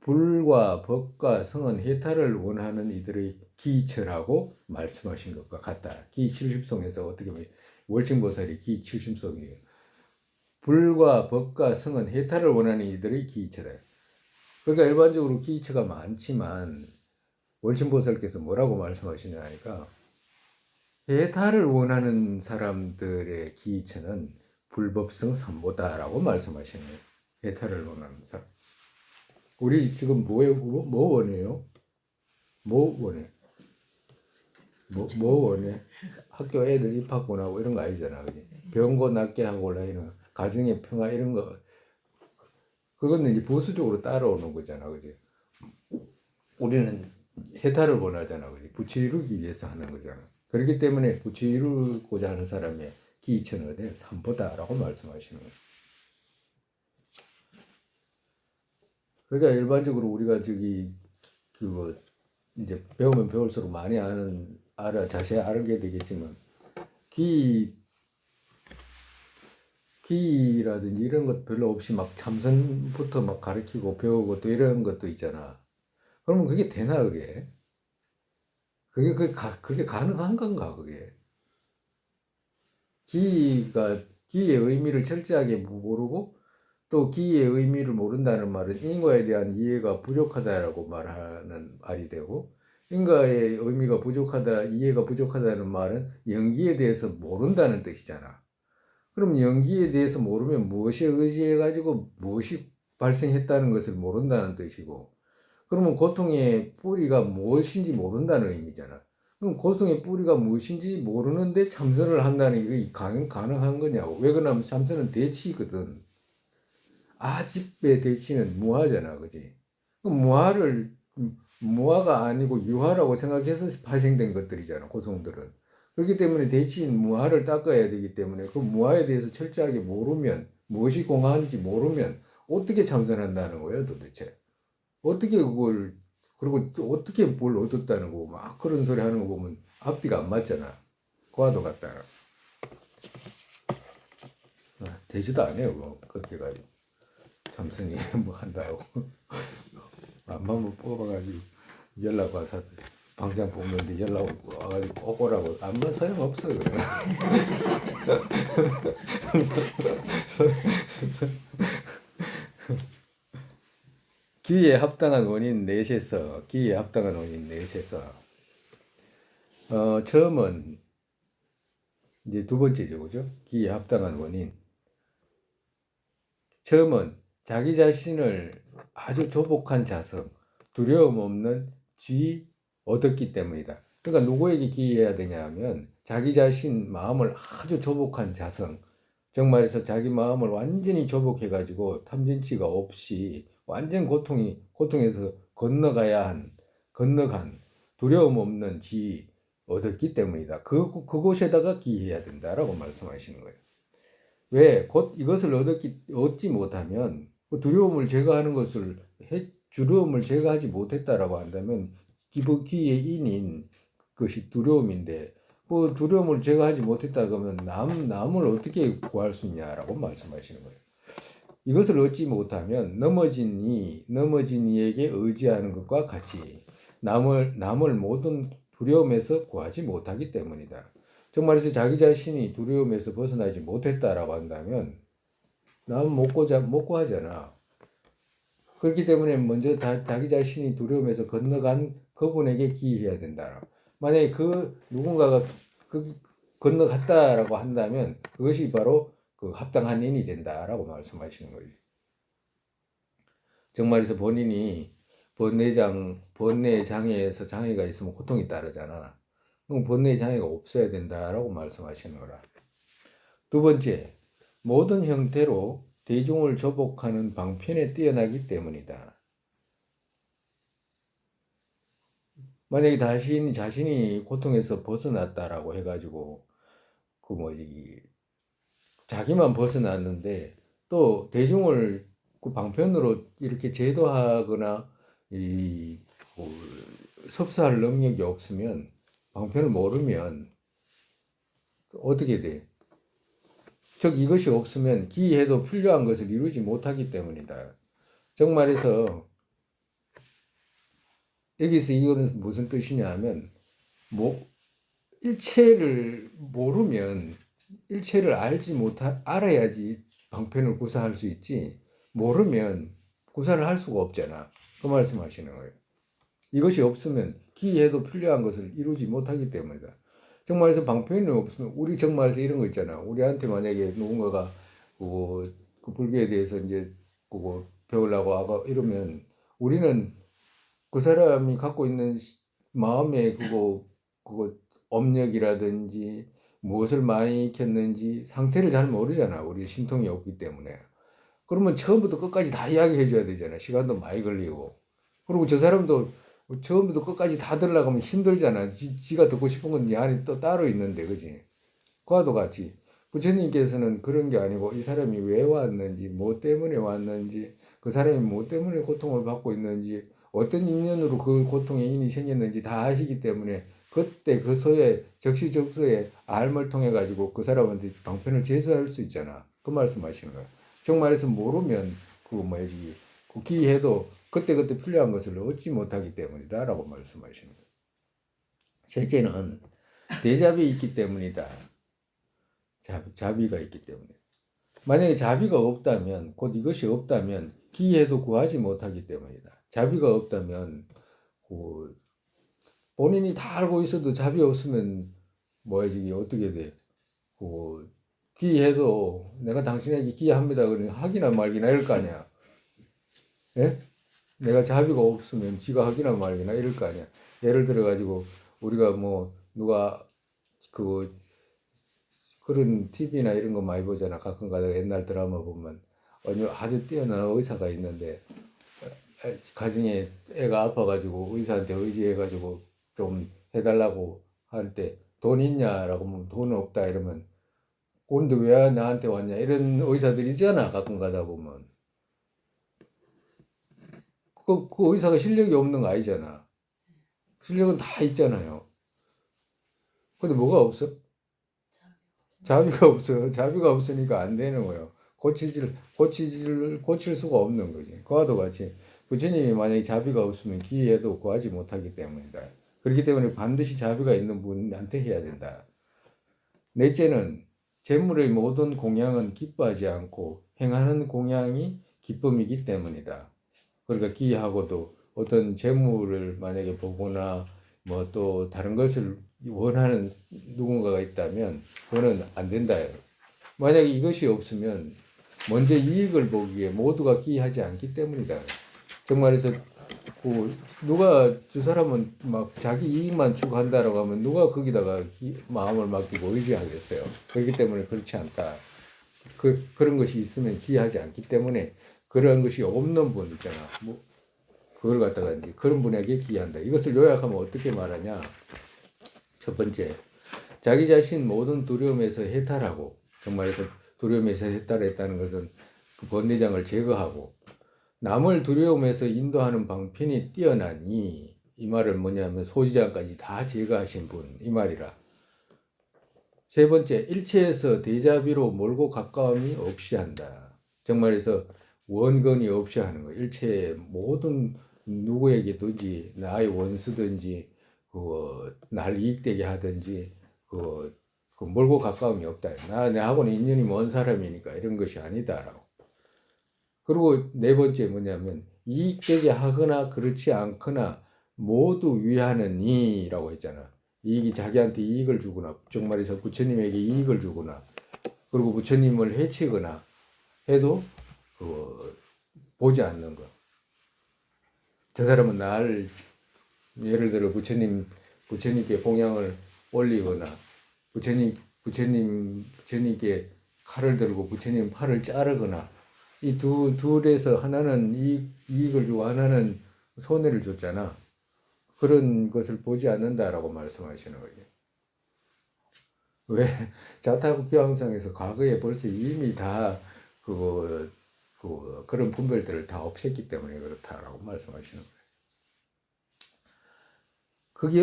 불과 법과 성은 해탈을 원하는 이들의 기철하고 말씀하신 것과 같다. 기 70송에서 어떻게 보면 월증보살이 기 70송이에요. 불과 법과 성은 해탈을 원하는 이들의 기이체다. 그러니까 일반적으로 기이체가 많지만 월심보살께서 뭐라고 말씀하시냐 하니까 해탈을 원하는 사람들의 기이체는 불법성 삼보다라고 말씀하시는 거예요. 해탈을 원하는 사람. 우리 지금 뭐 원해요? 뭐 원해? 뭐 원해? 학교 애들 입학권하고 이런 거 아니잖아, 그지? 병고 낫게 하고 이런 거, 가정의 평화 이런 거 그거는 이제 보수적으로 따라오는 거잖아, 그지? 우리는 해탈을 원하잖아, 그지? 부처 이루기 위해서 하는 거잖아. 그렇기 때문에 부처 이루고자 하는 사람의 기이천은 삼보다라고 말씀하시는 거예요. 그러니까 일반적으로 우리가 그뭐 이제 배우면 배울수록 많이 자세히 알게 되겠지만 기 기라든지 이런 것 별로 없이 막 참선부터 막 가르치고 배우고 또 이런 것도 있잖아. 그러면 그게 되나 그게? 그게 가능한 건가 그게? 기의 의미를 철저하게 모르고 또 기의 의미를 모른다는 말은 인과에 대한 이해가 부족하다라고 말하는 말이 되고 인과의 의미가 부족하다, 이해가 부족하다는 말은 연기에 대해서 모른다는 뜻이잖아. 그럼 연기에 대해서 모르면 무엇에 의지해 가지고 무엇이 발생했다는 것을 모른다는 뜻이고 그러면 고통의 뿌리가 무엇인지 모른다는 의미잖아. 그럼 고통의 뿌리가 무엇인지 모르는데 참선을 한다는 게 가능한 거냐고. 왜 그러냐면 참선은 대치거든. 아집의 대치는 무하잖아, 그지? 그럼 무하가 아니고 유하라고 생각해서 발생된 것들이잖아, 고통들은. 그렇기 때문에 대치인 무하를 닦아야 되기 때문에 그 무하에 대해서 철저하게 모르면, 무엇이 공하는지 모르면 어떻게 참선한다는 거예요, 도대체? 어떻게 그걸, 그리고 또 어떻게 뭘 얻었다는 거고, 막 그런 소리 하는 거 보면 앞뒤가 안 맞잖아. 과도 같다. 되지도 않아요, 그거. 그렇게 가지고. 참선이 뭐 한다고. 안만 뽑아가지고 연락 와서 방장 뽑는데 연락 와가지고 꼭 오라고. 안만 소용없어, 그래. 기에 합당한 원인 넷에서, 기에 합당한 원인 넷에서, 처음은 이제 두 번째죠, 그죠? 기에 합당한 원인. 처음은 자기 자신을 아주 조복한 자성, 두려움 없는 지 얻었기 때문이다. 그러니까 누구에게 기여해야 되냐 하면 자기 자신 마음을 아주 조복한 자성, 정말해서 자기 마음을 완전히 조복해가지고 탐진치가 없이 완전 고통에서 건너간 두려움 없는 지 얻었기 때문이다. 그곳에다가 기여해야 된다라고 말씀하시는 거예요. 왜? 곧 이것을 얻지 못하면 그 두려움을 제거하지 못했다라고 한다면 기의 인인 그것이 두려움인데 그 두려움을 제거하지 못했다 그러면 남을 어떻게 구할 수 있냐라고 말씀하시는 거예요. 이것을 얻지 못하면 넘어진 이에게 의지하는 것과 같이 남을 모든 두려움에서 구하지 못하기 때문이다. 정말해서 자기 자신이 두려움에서 벗어나지 못했다라고 한다면 남은 못 구하잖아. 그렇기 때문에 먼저 자기 자신이 두려움에서 건너간 그분에게 기여해야 된다. 만약에 누군가가 건너갔다라고 한다면 그것이 바로 그 합당한 인이 된다라고 말씀하시는 거예요. 정말에서 본인이 번뇌 장애에서 장애가 있으면 고통이 따르잖아. 그럼 번뇌 장애가 없어야 된다라고 말씀하시는 거라. 두 번째, 모든 형태로 대중을 조복하는 방편에 뛰어나기 때문이다. 만약에 자신이 고통에서 벗어났다라고 해가지고 자기만 벗어났는데 또 대중을 그 방편으로 이렇게 제도하거나 섭사할 능력이 없으면 방편을 모르면 어떻게 돼? 즉 이것이 없으면 기해도 필요한 것을 이루지 못하기 때문이다. 정말해서 여기서 이거는 무슨 뜻이냐 하면 일체를 모르면 일체를 알아야지 방편을 구사할 수 있지 모르면 구사를 할 수가 없잖아. 그 말씀하시는 거예요. 이것이 없으면 기해도 필요한 것을 이루지 못하기 때문이다. 정말해서 방편이 없으면 우리 정말해서 이런 거 있잖아. 우리한테 만약에 누군가가 그 불교에 대해서 이제 배우려고 하고 이러면 우리는 그 사람이 갖고 있는 마음의 그거 업력이라든지 무엇을 많이 익혔는지 상태를 잘 모르잖아. 우리 신통이 없기 때문에. 그러면 처음부터 끝까지 다 이야기해 줘야 되잖아. 시간도 많이 걸리고. 그리고 저 사람도 처음부터 끝까지 다 들으려고 하면 힘들잖아. 지가 듣고 싶은 건 이 안에 또 따로 있는데, 그지? 그와도 같이. 부처님께서는 그런 게 아니고 이 사람이 왜 왔는지, 뭐 때문에 왔는지, 그 사람이 뭐 때문에 고통을 받고 있는지 어떤 인연으로 그 고통의 인이 생겼는지 다 아시기 때문에 그때 그 소에 적시적소에 알을 통해 가지고 그 사람한테 방편을 제소할 수 있잖아. 그 말씀하시는 거야. 정말해서 모르면 그거 뭐지 그 기해도 그때그때 필요한 것을 얻지 못하기 때문이다라고 말씀하시는 거예요. 셋째는 대자비 있기 때문이다. 자비가 있기 때문에. 만약에 자비가 없다면 곧 이것이 없다면 기회도 구하지 못하기 때문이다. 자비가 없다면 그 본인이 다 알고 있어도 자비 없으면 뭐야지 어떻게 돼? 그 기회도 내가 당신에게 기회합니다. 그러니 하기나 말기나 이럴 거 아니야. 예? 내가 자비가 없으면 지가 하기나 말기나 이럴 거 아니야. 예를 들어 가지고 우리가 뭐 누가 그 그런 TV나 이런 거 많이 보잖아. 가끔 가다가 옛날 드라마 보면 어느 아주 뛰어난 의사가 있는데 가정에 애가 아파가지고 의사한테 의지해가지고 좀 해달라고 할 때 돈 있냐라고 하면 돈 없다 이러면 근데 왜 나한테 왔냐 이런 의사들이 있잖아. 가끔 가다 보면 그 의사가 실력이 없는 거 아니잖아. 실력은 다 있잖아요. 근데 뭐가 없어? 자비가 없어. 자비가 없으니까 안 되는 거예요. 고칠 수가 없는 거지. 그와도 같이 부처님이 만약에 자비가 없으면 기회도 구하지 못하기 때문이다. 그렇기 때문에 반드시 자비가 있는 분한테 해야 된다. 넷째는 재물의 모든 공양은 기뻐하지 않고 행하는 공양이 기쁨이기 때문이다. 그러니까 기하고도 어떤 재물을 만약에 보거나 뭐 또 다른 것을 원하는 누군가가 있다면 그거는 안 된다. 만약에 이것이 없으면 먼저 이익을 보기에 모두가 기하지 않기 때문이다. 정말해서 그 누가 저 사람은 막 자기 이익만 추구한다라고 하면 누가 거기다가 마음을 맡기고 의지하겠어요. 그렇기 때문에 그렇지 않다. 그런 것이 있으면 기하지 않기 때문에 그런 것이 없는 분 있잖아. 뭐 그걸 갖다가 이제 그런 분에게 기한다. 이것을 요약하면 어떻게 말하냐? 첫 번째, 자기 자신 모든 두려움에서 해탈하고, 정말에서 두려움에서 해탈했다는 것은 그 번뇌장을 제거하고, 남을 두려움에서 인도하는 방편이 뛰어나니, 이 말은 뭐냐면 소지장까지 다 제거하신 분, 이 말이라. 세 번째, 일체에서 대자비로 멀고 가까움이 없이 한다. 정말에서 원건이 없이 하는 거예요. 일체의 모든 누구에게든지 나의 원수든지 날 이익되게 하든지 그 멀고 가까움이 없다. 내하고는 인연이 먼 사람이니까 이런 것이 아니다라고. 그리고 네 번째 뭐냐면 이익되게 하거나 그렇지 않거나 모두 위하는 이라고 했잖아. 이익이 자기한테 이익을 주거나 정말에서 부처님에게 이익을 주거나 그리고 부처님을 해치거나 해도 보지 않는 것. 저 사람은 나를 예를 들어 부처님께 봉양을 올리거나 부처님께 칼을 들고 부처님 팔을 자르거나 이 둘에서 하나는 이익을 주고 하나는 손해를 줬잖아. 그런 것을 보지 않는다라고 말씀하시는 거예요. 왜 자타국교황상에서 과거에 벌써 이미 다 그런 분별들을 다 없앴기 때문에 그렇다라고 말씀하시는 거예요.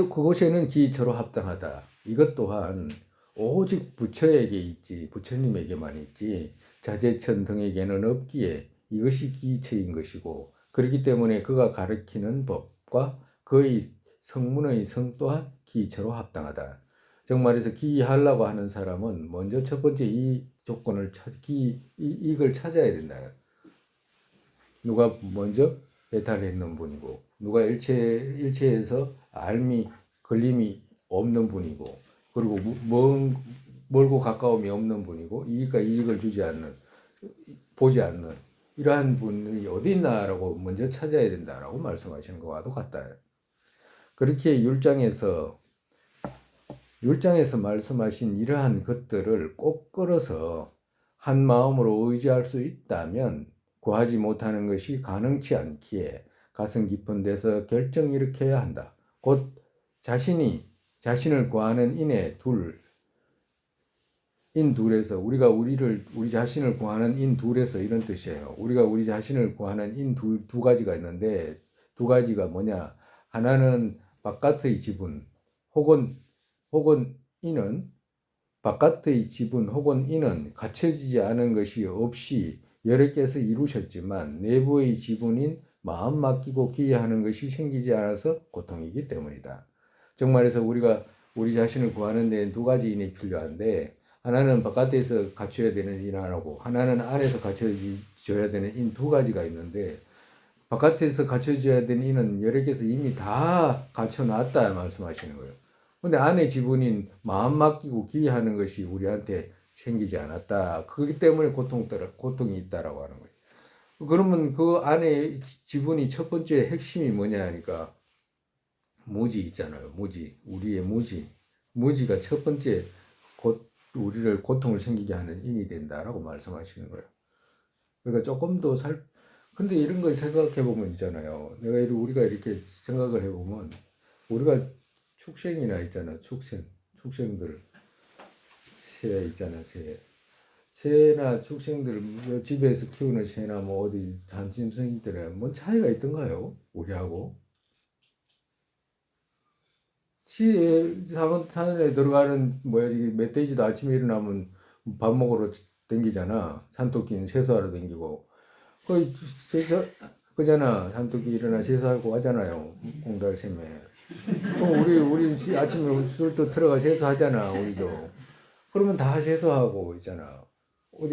그곳에는 기처로 합당하다. 이것 또한 오직 부처에게 있지 부처님에게만 있지 자제천 등에게는 없기에 이것이 기처인 것이고 그렇기 때문에 그가 가르치는 법과 그의 성문의 성 또한 기처로 합당하다. 정말해서 기하려고 하는 사람은 먼저 첫 번째 이 조건을 이익을 찾아야 된다. 누가 먼저 배탈했는 분이고 누가 일체에서 걸림이 없는 분이고 그리고 멀고 가까움이 없는 분이고 이익과 이익을 주지 않는 보지 않는 이러한 분이 어디 있나라고 먼저 찾아야 된다라고 말씀하시는 것과도 같다. 그렇게 율장에서 말씀하신 이러한 것들을 꼭 끌어서 한 마음으로 의지할 수 있다면 구하지 못하는 것이 가능치 않기에 가슴 깊은 데서 결정 일으켜야 한다. 곧 자신을 구하는 인의 둘 인둘에서 우리 자신을 구하는 인둘에서 이런 뜻이에요. 우리가 우리 자신을 구하는 두 가지가 있는데 두 가지가 뭐냐? 하나는 바깥의 지분 혹은 이는 바깥의 지분 혹은 이는 갖춰지지 않은 것이 없이 여러 개서 이루셨지만 내부의 지분인 마음 맡기고 기여하는 것이 생기지 않아서 고통이기 때문이다. 즉 말해서 우리가 우리 자신을 구하는 데는 두 가지 인이 필요한데 하나는 바깥에서 갖춰야 되는 인 하나고 하나는 안에서 갖춰져야 되는 인 두 가지가 있는데 바깥에서 갖춰져야 되는 인은 여러 개서 이미 다 갖춰놨다 말씀하시는 거예요. 근데 안에 지분인 마음 맡기고 기여하는 것이 우리한테 생기지 않았다. 그렇기 때문에 고통이 있다라고 하는 거예요. 그러면 그 안에 지분이 첫 번째 핵심이 뭐냐 하니까 무지 있잖아요. 무지. 우리의 무지. 무지가 첫 번째 우리를 고통을 생기게 하는 인이 된다라고 말씀하시는 거예요. 그러니까 조금 더 근데 이런 걸 생각해 보면 있잖아요. 우리가 이렇게 생각을 해 보면 우리가 축생이나 있잖아. 축생들 새 있잖아. 새나 축생들 집에서 키우는 새나 뭐 어디 단짐승들은 뭔 차이가 있던가요? 우리하고 산에 들어가는 멧돼지도 아침에 일어나면 밥 먹으러 댕기잖아. 산토끼는 세수하러 댕기고 그잖아. 산토끼 일어나 세수하고 하잖아요. 공달샘에. 우리 아침에 술도 들어가 세수하잖아. 우리도. 그러면 다 세수하고 있잖아.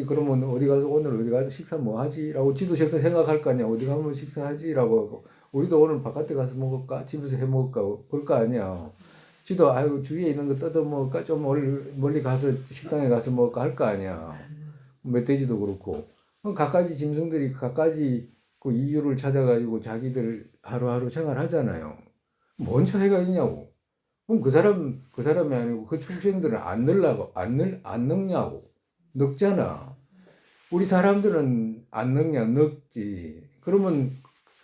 그러면 오늘 어디 가서 식사 뭐 하지? 라고 지도 생각할 거 아니야. 어디 가면 식사하지? 라고 하고. 우리도 오늘 바깥에 가서 먹을까? 집에서 해 먹을까? 그럴 거 아니야. 지도 주위에 있는 거 뜯어 먹을까? 좀 멀리 가서 식당에 가서 먹을까? 할 거 아니야. 멧돼지도 그렇고. 갖가지 짐승들이 갖가지 그 이유를 찾아가지고 자기들 하루하루 생활하잖아요. 뭔 차이가 있냐고. 그럼 그 사람이 아니고 그 축생들은 안 늙냐고. 늙잖아. 우리 사람들은 안 늙냐, 늙지. 그러면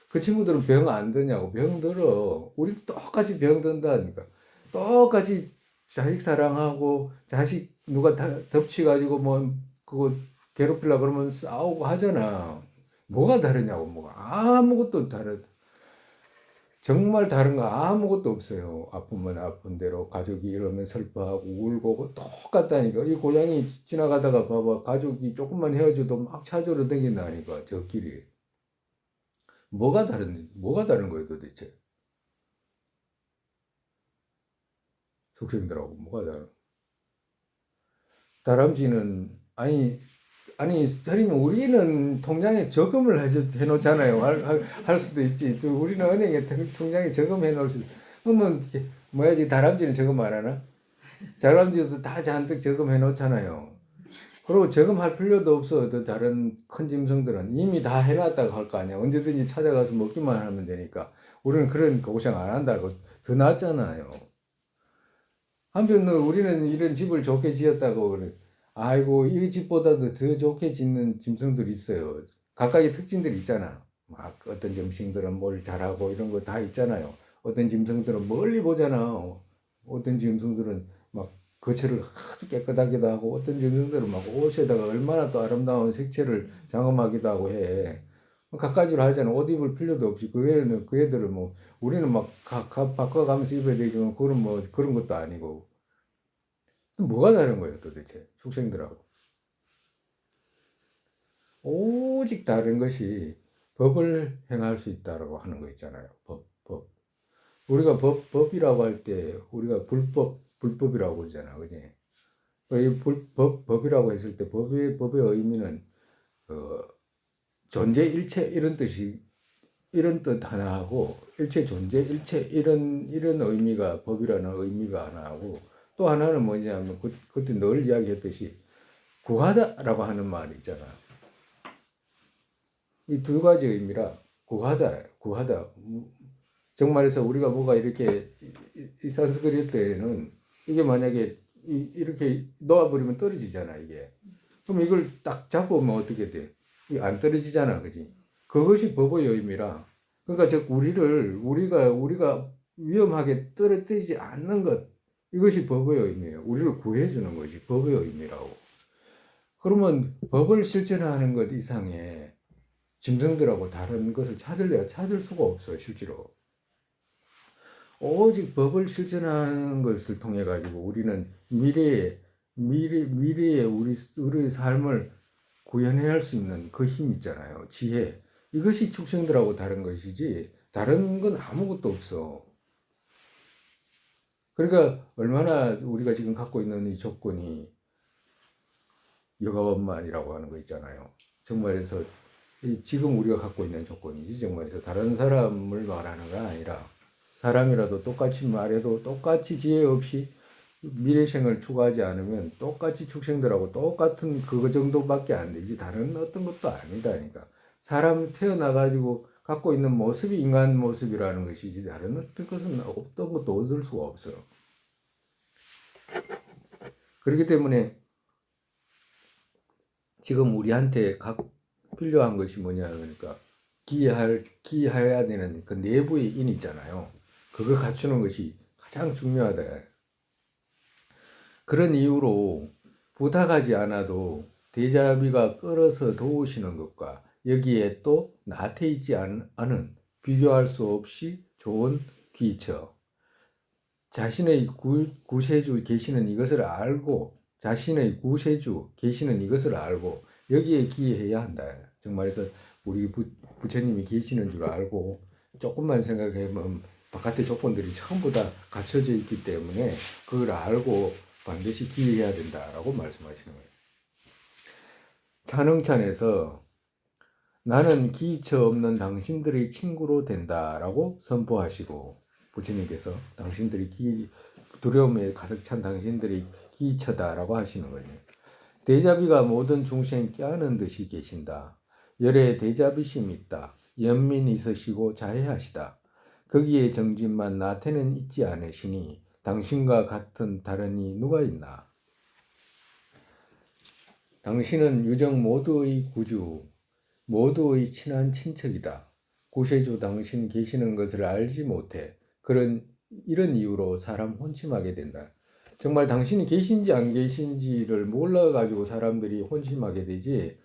그 친구들은 병 안 드냐고. 병 들어. 우리도 똑같이 병 든다니까. 똑같이 자식 사랑하고 자식 누가 덮치가지고 뭐 그거 괴롭히려고 그러면 싸우고 하잖아. 뭐가 다르냐고. 아무것도 정말 다른 거 아무것도 없어요. 아프면 아픈 대로 가족이 이러면 슬퍼하고 울고 똑같다니까. 이 고양이 지나가다가 봐봐. 가족이 조금만 헤어져도 막 찾으러 다닌다니까. 저 길이. 뭐가 다른 거예요 도대체? 속생들하고 뭐가 다람쥐는 선생님 우리는 통장에 저금을 해놓잖아요. 할 수도 있지. 또 우리는 은행에 통장에 저금해 놓을 수. 그러면 뭐야지 다람쥐는 저금 안 하나? 다람쥐도 다 잔뜩 저금해 놓잖아요. 그리고 저금할 필요도 없어. 또 다른 큰 짐승들은 이미 다 해놨다고 할 거 아니야. 언제든지 찾아가서 먹기만 하면 되니까. 우리는 그런 고생 안 한다고. 더 낫잖아요. 한편으로 우리는 이런 집을 좋게 지었다고 그래. 아이고 이 집보다도 더 좋게 짓는 짐승들이 있어요. 각각의 특징들이 있잖아. 막 어떤 짐승들은 뭘 잘하고 이런 거 다 있잖아요. 어떤 짐승들은 멀리 보잖아. 어떤 짐승들은 막 거처를 아주 깨끗하기도 하고 어떤 짐승들은 막 옷에다가 얼마나 또 아름다운 색채를 장엄하기도 하고 해. 갖가지로 하잖아. 옷 입을 필요도 없이 그 애들은 뭐 우리는 막 바꿔가면서 입어야 되지만 그런 그런 것도 아니고. 뭐가 다른 거예요 도대체 축생들하고? 오직 다른 것이 법을 행할 수 있다라고 하는 거 있잖아요. 법. 우리가 법이라고 할 때 우리가 불법이라고 그러잖아, 그지? 법이라고 했을 때 법의 의미는 존재 일체 이런 뜻 하나 하고 일체 존재 일체 이런 의미가 법이라는 의미가 하나 하고 또 하나는 뭐냐면 그때 늘 이야기했듯이 구하다라고 하는 말이 있잖아. 이 두 가지 의미라 구하다. 정말해서 우리가 뭐가 이렇게 이 산스크리트에는 이게 만약에 이렇게 놓아버리면 떨어지잖아 이게. 그럼 이걸 딱 잡고 오면 어떻게 돼? 이게 안 떨어지잖아, 그지? 그것이 법의 의미라. 그러니까 즉 우리가 위험하게 떨어뜨리지 않는 것 이것이 법의 의미예요. 우리를 구해주는 것이 법의 의미라고. 그러면 법을 실천하는 것 이상의 짐승들하고 다른 것을 찾을 수가 없어요, 실제로. 오직 법을 실천하는 것을 통해 가지고 우리는 미래에 우리 삶을 구현해야 할 수 있는 그 힘 있잖아요. 지혜. 이것이 축생들하고 다른 것이지 다른 건 아무것도 없어. 그러니까 얼마나 우리가 지금 갖고 있는 이 조건이 여가원만이라고 하는 거 있잖아요. 정말에서 지금 우리가 갖고 있는 조건이지 정말에서 다른 사람을 말하는 건 아니라 사람이라도 똑같이 말해도 똑같이 지혜 없이 미래생을 추구하지 않으면 똑같이 축생들하고 똑같은 그거 정도밖에 안 되지 다른 어떤 것도 아니다니까. 사람 태어나가지고 갖고 있는 모습이 인간 모습이라는 것이지 다른 어떤 것은 어떤 것도 얻을 수가 없어요. 그렇기 때문에 지금 우리한테 필요한 것이 뭐냐 그러니까 기여해야 되는 그 내부의 인 있잖아요. 그거 갖추는 것이 가장 중요하다. 그런 이유로 부탁하지 않아도 대자비가 끌어서 도우시는 것과 여기에 또 나태해있지 않은 비교할 수 없이 좋은 귀처 자신의 구세주 계시는 이것을 알고 자신의 구세주 계시는 이것을 알고 여기에 기여해야 한다. 정말해서 우리 부처님이 계시는 줄 알고 조금만 생각해보면 바깥의 조건들이 전부 다 갖춰져 있기 때문에 그걸 알고 반드시 기여해야 된다라고 말씀하시는 거예요. 찬흥찬에서 나는 기처 없는 당신들의 친구로 된다라고 선포하시고 부처님께서 당신들이 두려움에 가득 찬 당신들이 기처다라고 하시는 거예요. 대자비가 모든 중생 껴안은 듯이 계신다. 열에 대자비심이 있다. 연민 있으시고 자애하시다. 거기에 정진만 나태는 있지 않으시니 당신과 같은 다른 이 누가 있나? 당신은 유정 모두의 구주, 모두의 친한 친척이다. 구세주 당신 계시는 것을 알지 못해 이런 이유로 사람 혼침하게 된다. 정말 당신이 계신지 안 계신지를 몰라가지고 사람들이 혼침하게 되지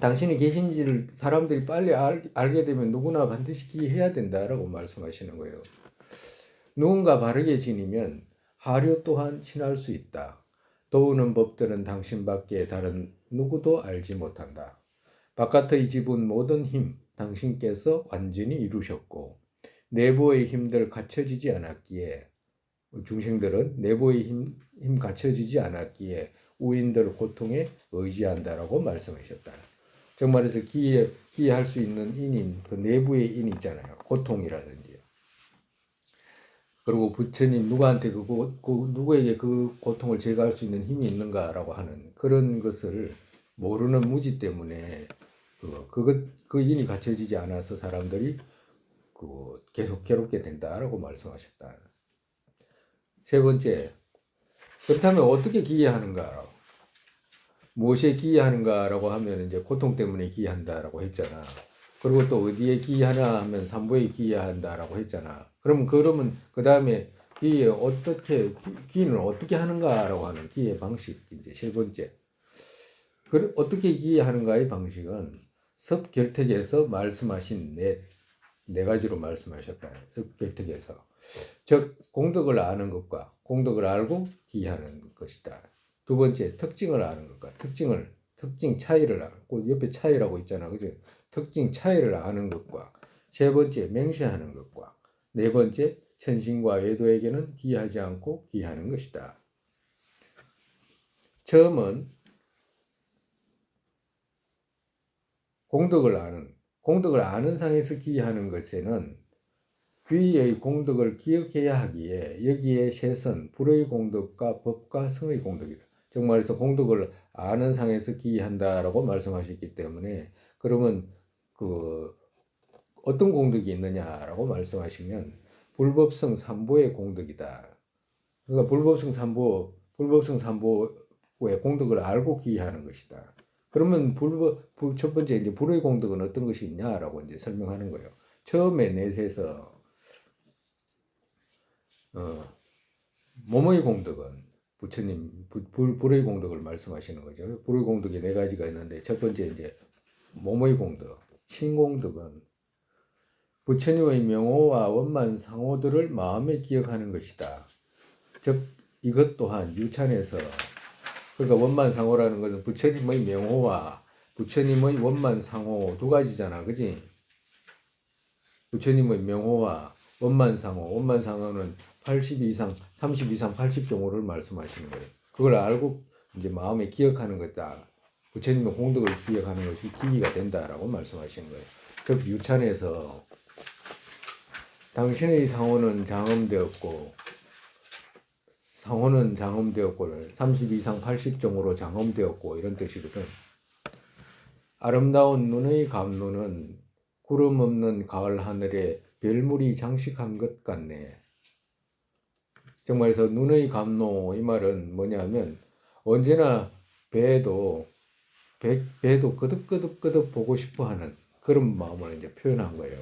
당신이 계신지를 사람들이 빨리 알게 되면 누구나 반드시 기해야 된다라고 말씀하시는 거예요. 누군가 바르게 지니면 하류 또한 친할 수 있다. 도우는 법들은 당신밖에 다른 누구도 알지 못한다. 바깥의 지분 모든 힘 당신께서 완전히 이루셨고 내부의 힘들 갖춰지지 않았기에 중생들은 내부의 힘 갖춰지지 않았기에 우인들 고통에 의지한다라고 말씀하셨다. 정말해서 기여할 수 있는 인인 그 내부의 인 있잖아요. 고통이라든지. 그리고 부처님 누구한테 누구에게 그 고통을 제거할 수 있는 힘이 있는가라고 하는 그런 것을 모르는 무지 때문에 그 인이 갖춰지지 않아서 사람들이 계속 괴롭게 된다라고 말씀하셨다. 세 번째, 그렇다면 어떻게 기여하는가? 무엇에 기여하는가라고 하면 이제 고통 때문에 기여한다라고 했잖아. 그리고 또 어디에 기여하나 하면 삼보에 기여한다라고 했잖아. 그러면 그 다음에 기여는 어떻게 하는가라고 하는 기여 방식 이제 세 번째. 어떻게 기여하는가의 방식은 섭결택에서 말씀하신 네 가지로 말씀하셨다. 섭결택에서 즉 공덕을 아는 것과 공덕을 알고 기여하는 것이다. 두 번째 특징을 아는 것과 특징 차이를 알고 옆에 차이라고 있잖아, 그죠? 특징 차이를 아는 것과 세 번째 맹세하는 것과 네 번째 천신과 외도에게는 기여하지 않고 기여하는 것이다. 처음은 공덕을 아는 상에서 기여하는 것에는 귀의 공덕을 기억해야 하기에 여기에 셋은 불의 공덕과 법과 성의 공덕이다. 정말해서 공덕을 아는 상에서 기여한다라고 말씀하셨기 때문에 그러면 어떤 공덕이 있느냐라고 말씀하시면 불법성 삼보의 공덕이다. 그러니까 불법성 삼보의 공덕을 알고 기여하는 것이다. 그러면 첫 번째 이제 불의 공덕은 어떤 것이 있냐라고 이제 설명하는 거예요. 처음에 넷에서 몸의 공덕은 부처님 불의 공덕을 말씀하시는 거죠. 불의 공덕이 네 가지가 있는데 첫 번째 이제 몸의 공덕, 신공덕은 부처님의 명호와 원만 상호들을 마음에 기억하는 것이다. 즉 이것 또한 유찬에서 그러니까 원만 상호라는 것은 부처님의 명호와 부처님의 원만 상호 두 가지잖아, 그지? 부처님의 명호와 원만 상호, 원만 상호는 80 이상, 30 이상 80 정도를 말씀하시는 거예요. 그걸 알고 이제 마음에 기억하는 것이다. 부처님의 공덕을 기억하는 것이 기기가 된다라고 말씀하시는 거예요. 즉 유찬에서 당신의 상호는 장엄되었고 상호는 장엄되었고 30 이상 80 정도로 장엄되었고 이런 뜻이거든. 아름다운 눈의 감로는 구름 없는 가을 하늘에 별물이 장식한 것 같네. 정말에서 눈의 감로 이 말은 뭐냐면 언제나 배도 끄덕끄덕 보고 싶어하는 그런 마음을 이제 표현한 거예요.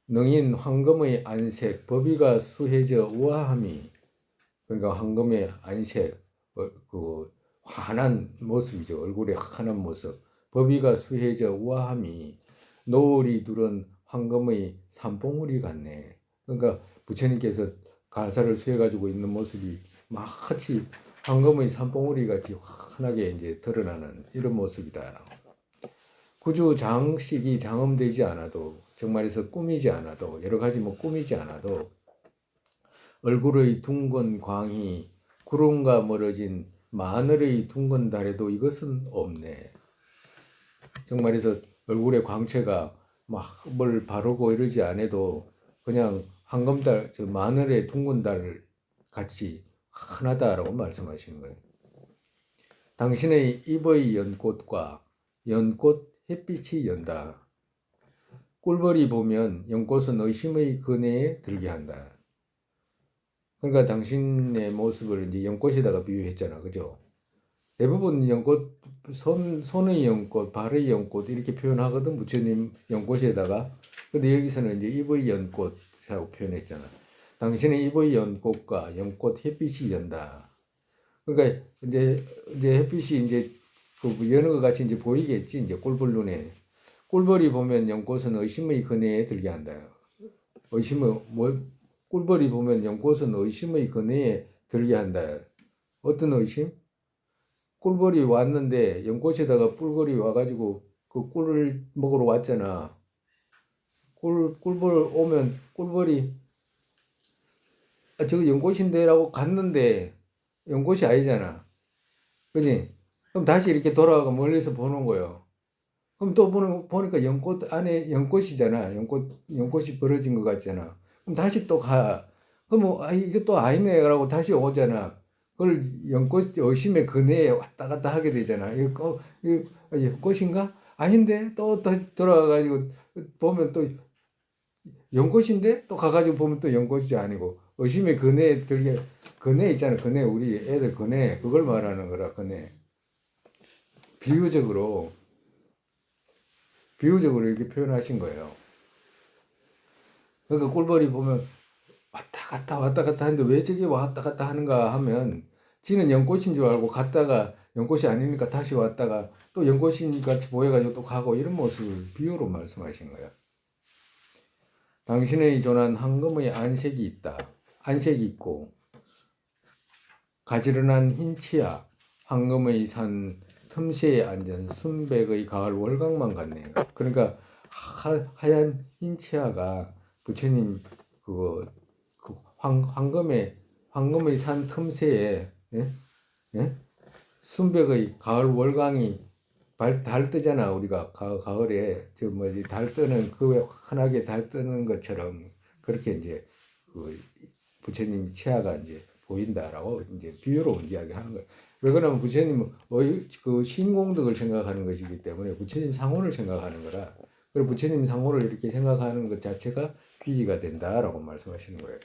능인 황금의 안색 법위가 수해져 우아함이 그러니까 황금의 안색 그 환한 모습이죠. 얼굴의 환한 모습. 법위가 수해져 우아함이 노을이 두른 황금의 산봉우리 같네. 그러니까 부처님께서 가사를 수해가지고 있는 모습이 마치 황금의 산봉우리 같이 환하게 이제 드러나는 이런 모습이다. 구주 장식이 장엄되지 않아도 정말에서 꾸미지 않아도 여러 가지 뭐 꾸미지 않아도 얼굴의 둥근 광이 구름과 멀어진 마늘의 둥근 달에도 이것은 없네. 정말에서 얼굴의 광채가 막 뭘 바르고 이러지 않아도 그냥 황금달, 저 마늘의 둥근 달 같이 환하다라고 말씀하시는 거예요. 당신의 입의 연꽃과 연꽃 햇빛이 연다. 꿀벌이 보면 연꽃은 의심의 근해에 들게 한다. 그러니까 당신의 모습을 이제 연꽃에다가 비유했잖아, 그죠? 대부분 연꽃, 손의 연꽃, 발의 연꽃 이렇게 표현하거든, 부처님 연꽃에다가. 근데 여기서는 이제 입의 연꽃이라고 표현했잖아. 당신의 입의 연꽃과 연꽃 햇빛이 연다. 그러니까 이제 햇빛이 이제 그 여는 것 같이 이제 보이겠지, 이제 꿀벌 눈에. 꿀벌이 보면 연꽃은 의심의 근해에 들게 한다. 의심의 꿀벌이 보면 연꽃은 의심의 근해에 들게 한다. 어떤 의심? 꿀벌이 왔는데 연꽃에다가 꿀벌이 와가지고 그 꿀을 먹으러 왔잖아. 꿀벌 오면 꿀벌이 저거 연꽃인데라고 갔는데 연꽃이 아니잖아. 그지? 그럼 다시 이렇게 돌아가고 멀리서 보는 거예요. 그럼 또 보니까 연꽃 안에 연꽃이잖아. 연꽃이 벌어진 것 같잖아. 그럼 다시 또 가. 그럼 뭐, 이게 또 아니네라고 다시 오잖아. 그걸 연꽃 의심의 근해에 왔다 갔다 하게 되잖아. 이거 연꽃인가? 아닌데? 또 돌아가가지고 보면 또 연꽃인데? 또 가가지고 보면 또 연꽃이 아니고. 의심의 근해에 들게, 근해 있잖아. 근해. 우리 애들 근해. 그걸 말하는 거라, 근해. 비유적으로 이렇게 표현하신 거예요. 그러니까 꿀벌이 보면 왔다 갔다 하는데 왜 저기 왔다 갔다 하는가 하면 지는 연꽃인 줄 알고 갔다가 연꽃이 아니니까 다시 왔다가 또 연꽃인 같이 보여가지고 또 가고 이런 모습을 비유로 말씀하신 거예요. 당신의 존한 황금의 안색이 있다. 안색이 있고 가지런한 흰 치아 황금의 산 틈새에 앉은 순백의 가을 월광만 같네요. 그러니까 하얀 흰 치아가 부처님 그 황금의 산 틈새에 예? 예? 순백의 가을 월광이 달 뜨잖아. 우리가 가을에 저 뭐지 달 뜨는 그 환하게 달 뜨는 것처럼 그렇게 이제 그 부처님 치아가 이제 보인다라고 이제 비유로 이야기하는 거예요. 왜 그러냐면 부처님은 그 신공덕을 생각하는 것이기 때문에 부처님 상호를 생각하는 거라. 그리고 부처님 상호를 이렇게 생각하는 것 자체가 귀기가 된다라고 말씀하시는 거예요.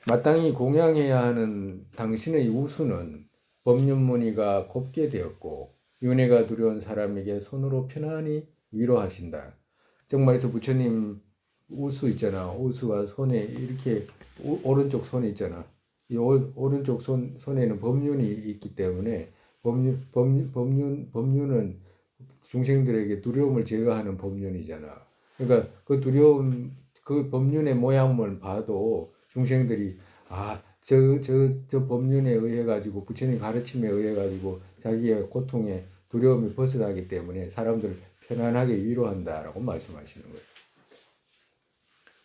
마땅히 공양해야 하는 당신의 우수는 법륜무늬가 곱게 되었고 윤회가 두려운 사람에게 손으로 편안히 위로하신다. 정말에서 부처님 우수 있잖아. 우수가 손에 이렇게 오른쪽 손에 있잖아. 이 오른쪽 손에는 법륜이 있기 때문에 법륜은 중생들에게 두려움을 제거하는 법륜이잖아. 그러니까 그 두려움, 그 법륜의 모양을 봐도 중생들이 저 법륜에 의해 가지고 부처님 가르침에 의해 가지고 자기의 고통에 두려움이 벗어나기 때문에 사람들 편안하게 위로한다라고 말씀하시는 거예요.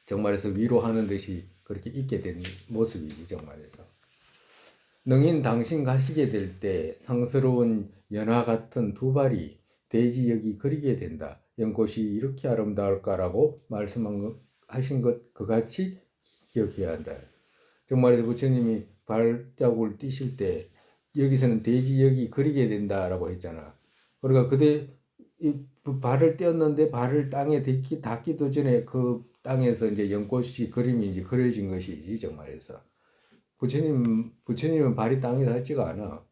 정말에서 위로하는 듯이 그렇게 있게 된 모습이지 정말에서. 능인 당신 가시게 될 때 상스러운 연화 같은 두 발이 대지 여기 그리게 된다. 연꽃이 이렇게 아름다울까라고 말씀하신 것 그같이 기억해야 한다. 정말에서 부처님이 발자국을 띄실 때 여기서는 대지 여기 그리게 된다라고 했잖아. 그러니까 이 발을 떼었는데 발을 땅에 닿기도 전에 그 땅에서 이제 연꽃이 그림이 이제 그려진 것이지 정말에서. 부처님은 발이 땅에 닿지가 않아.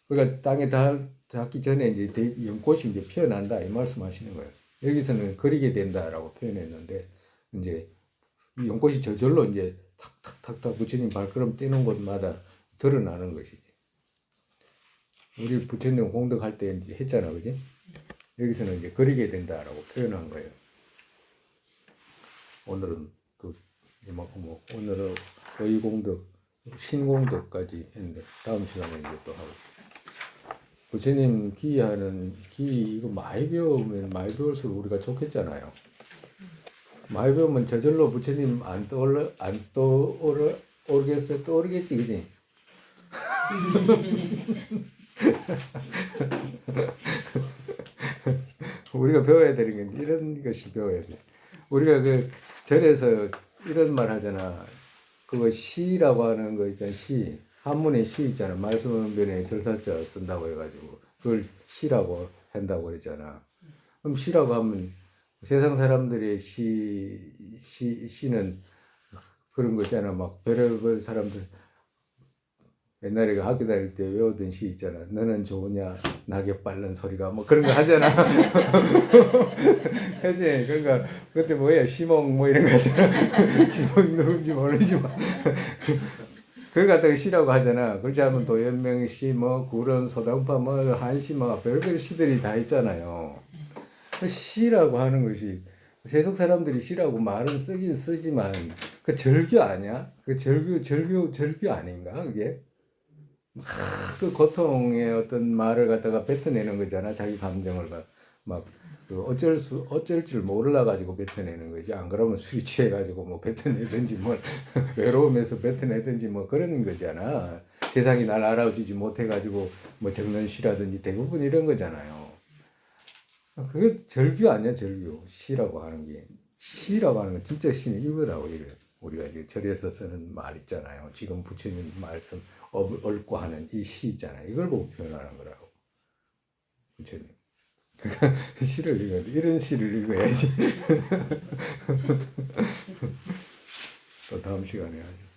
그러니까 땅에 닿기 전에 이제 연꽃이 이제 피어난다 이 말씀하시는 거예요. 여기서는 그리게 된다라고 표현했는데 이제 연꽃이 저절로 이제 탁탁탁탁 부처님 발걸음 떼는 곳마다 드러나는 것이지. 우리 부처님 공덕할 때 이제 했잖아, 그지? 여기서는 이제 그리게 된다라고 표현한 거예요. 오늘은 이만큼 오늘은 의공덕, 신공덕까지 했는데 다음 시간에 이제 또 하고. 부처님 기하는 이거 많이 배우면 많이 배울수록 우리가 좋겠잖아요. 많이 배우면 저절로 부처님 안 떠오르겠어요? 떠오르겠지, 그지? 우리가 배워야 되는 건 이런 것이 배워야 돼. 우리가 그 절에서 이런 말 하잖아. 그거 시라고 하는 거 있잖아. 시. 한문에 시 있잖아. 말씀변에 절사자 쓴다고 해가지고 그걸 시라고 한다고 그랬잖아. 그럼 시라고 하면 세상 사람들의 시는 그런 거 있잖아. 막 별의별 사람들 옛날에 학교 다닐 때 외우던 시 있잖아. 너는 좋으냐 낙엽 밟는 소리가 뭐 그런 거 하잖아. 그치? 그러니까 그때 뭐야 시몽 뭐 이런 거 하잖아. 시몽 누군지 모르지만 그걸 갖다가 시라고 하잖아. 그렇지 않으면 도연명시 뭐 구런 소당파 뭐 한시 뭐 별별 시들이 다 있잖아요. 시라고 하는 것이 세속 사람들이 시라고 말은 쓰긴 쓰지만 그 절규 아니야? 그 절규 아닌가 그게? 그 고통의 어떤 말을 갖다가 뱉어내는 거잖아. 자기 감정을 막 어쩔 줄 몰라 가지고 뱉어내는 거지. 안 그러면 술이 취해 가지고 뭐 뱉어내든지 뭐 외로움에서 뱉어내든지 뭐 그런 거잖아. 세상이 날 알아주지 못해 가지고 뭐 적는 시라든지 대부분 이런 거잖아요. 그게 절규 아니야, 절규. 시라고 하는 게. 시라고 하는 건 진짜 시는 이거라고 이래. 우리가 이제 절에서 쓰는 말 있잖아요. 지금 부처님 말씀 얽고 하는 이 시 있잖아요. 이걸 보고 표현하는 거라고. 부처님. 그러니까 시를 이런 시를 읽어야지. 또 다음 시간에 하죠.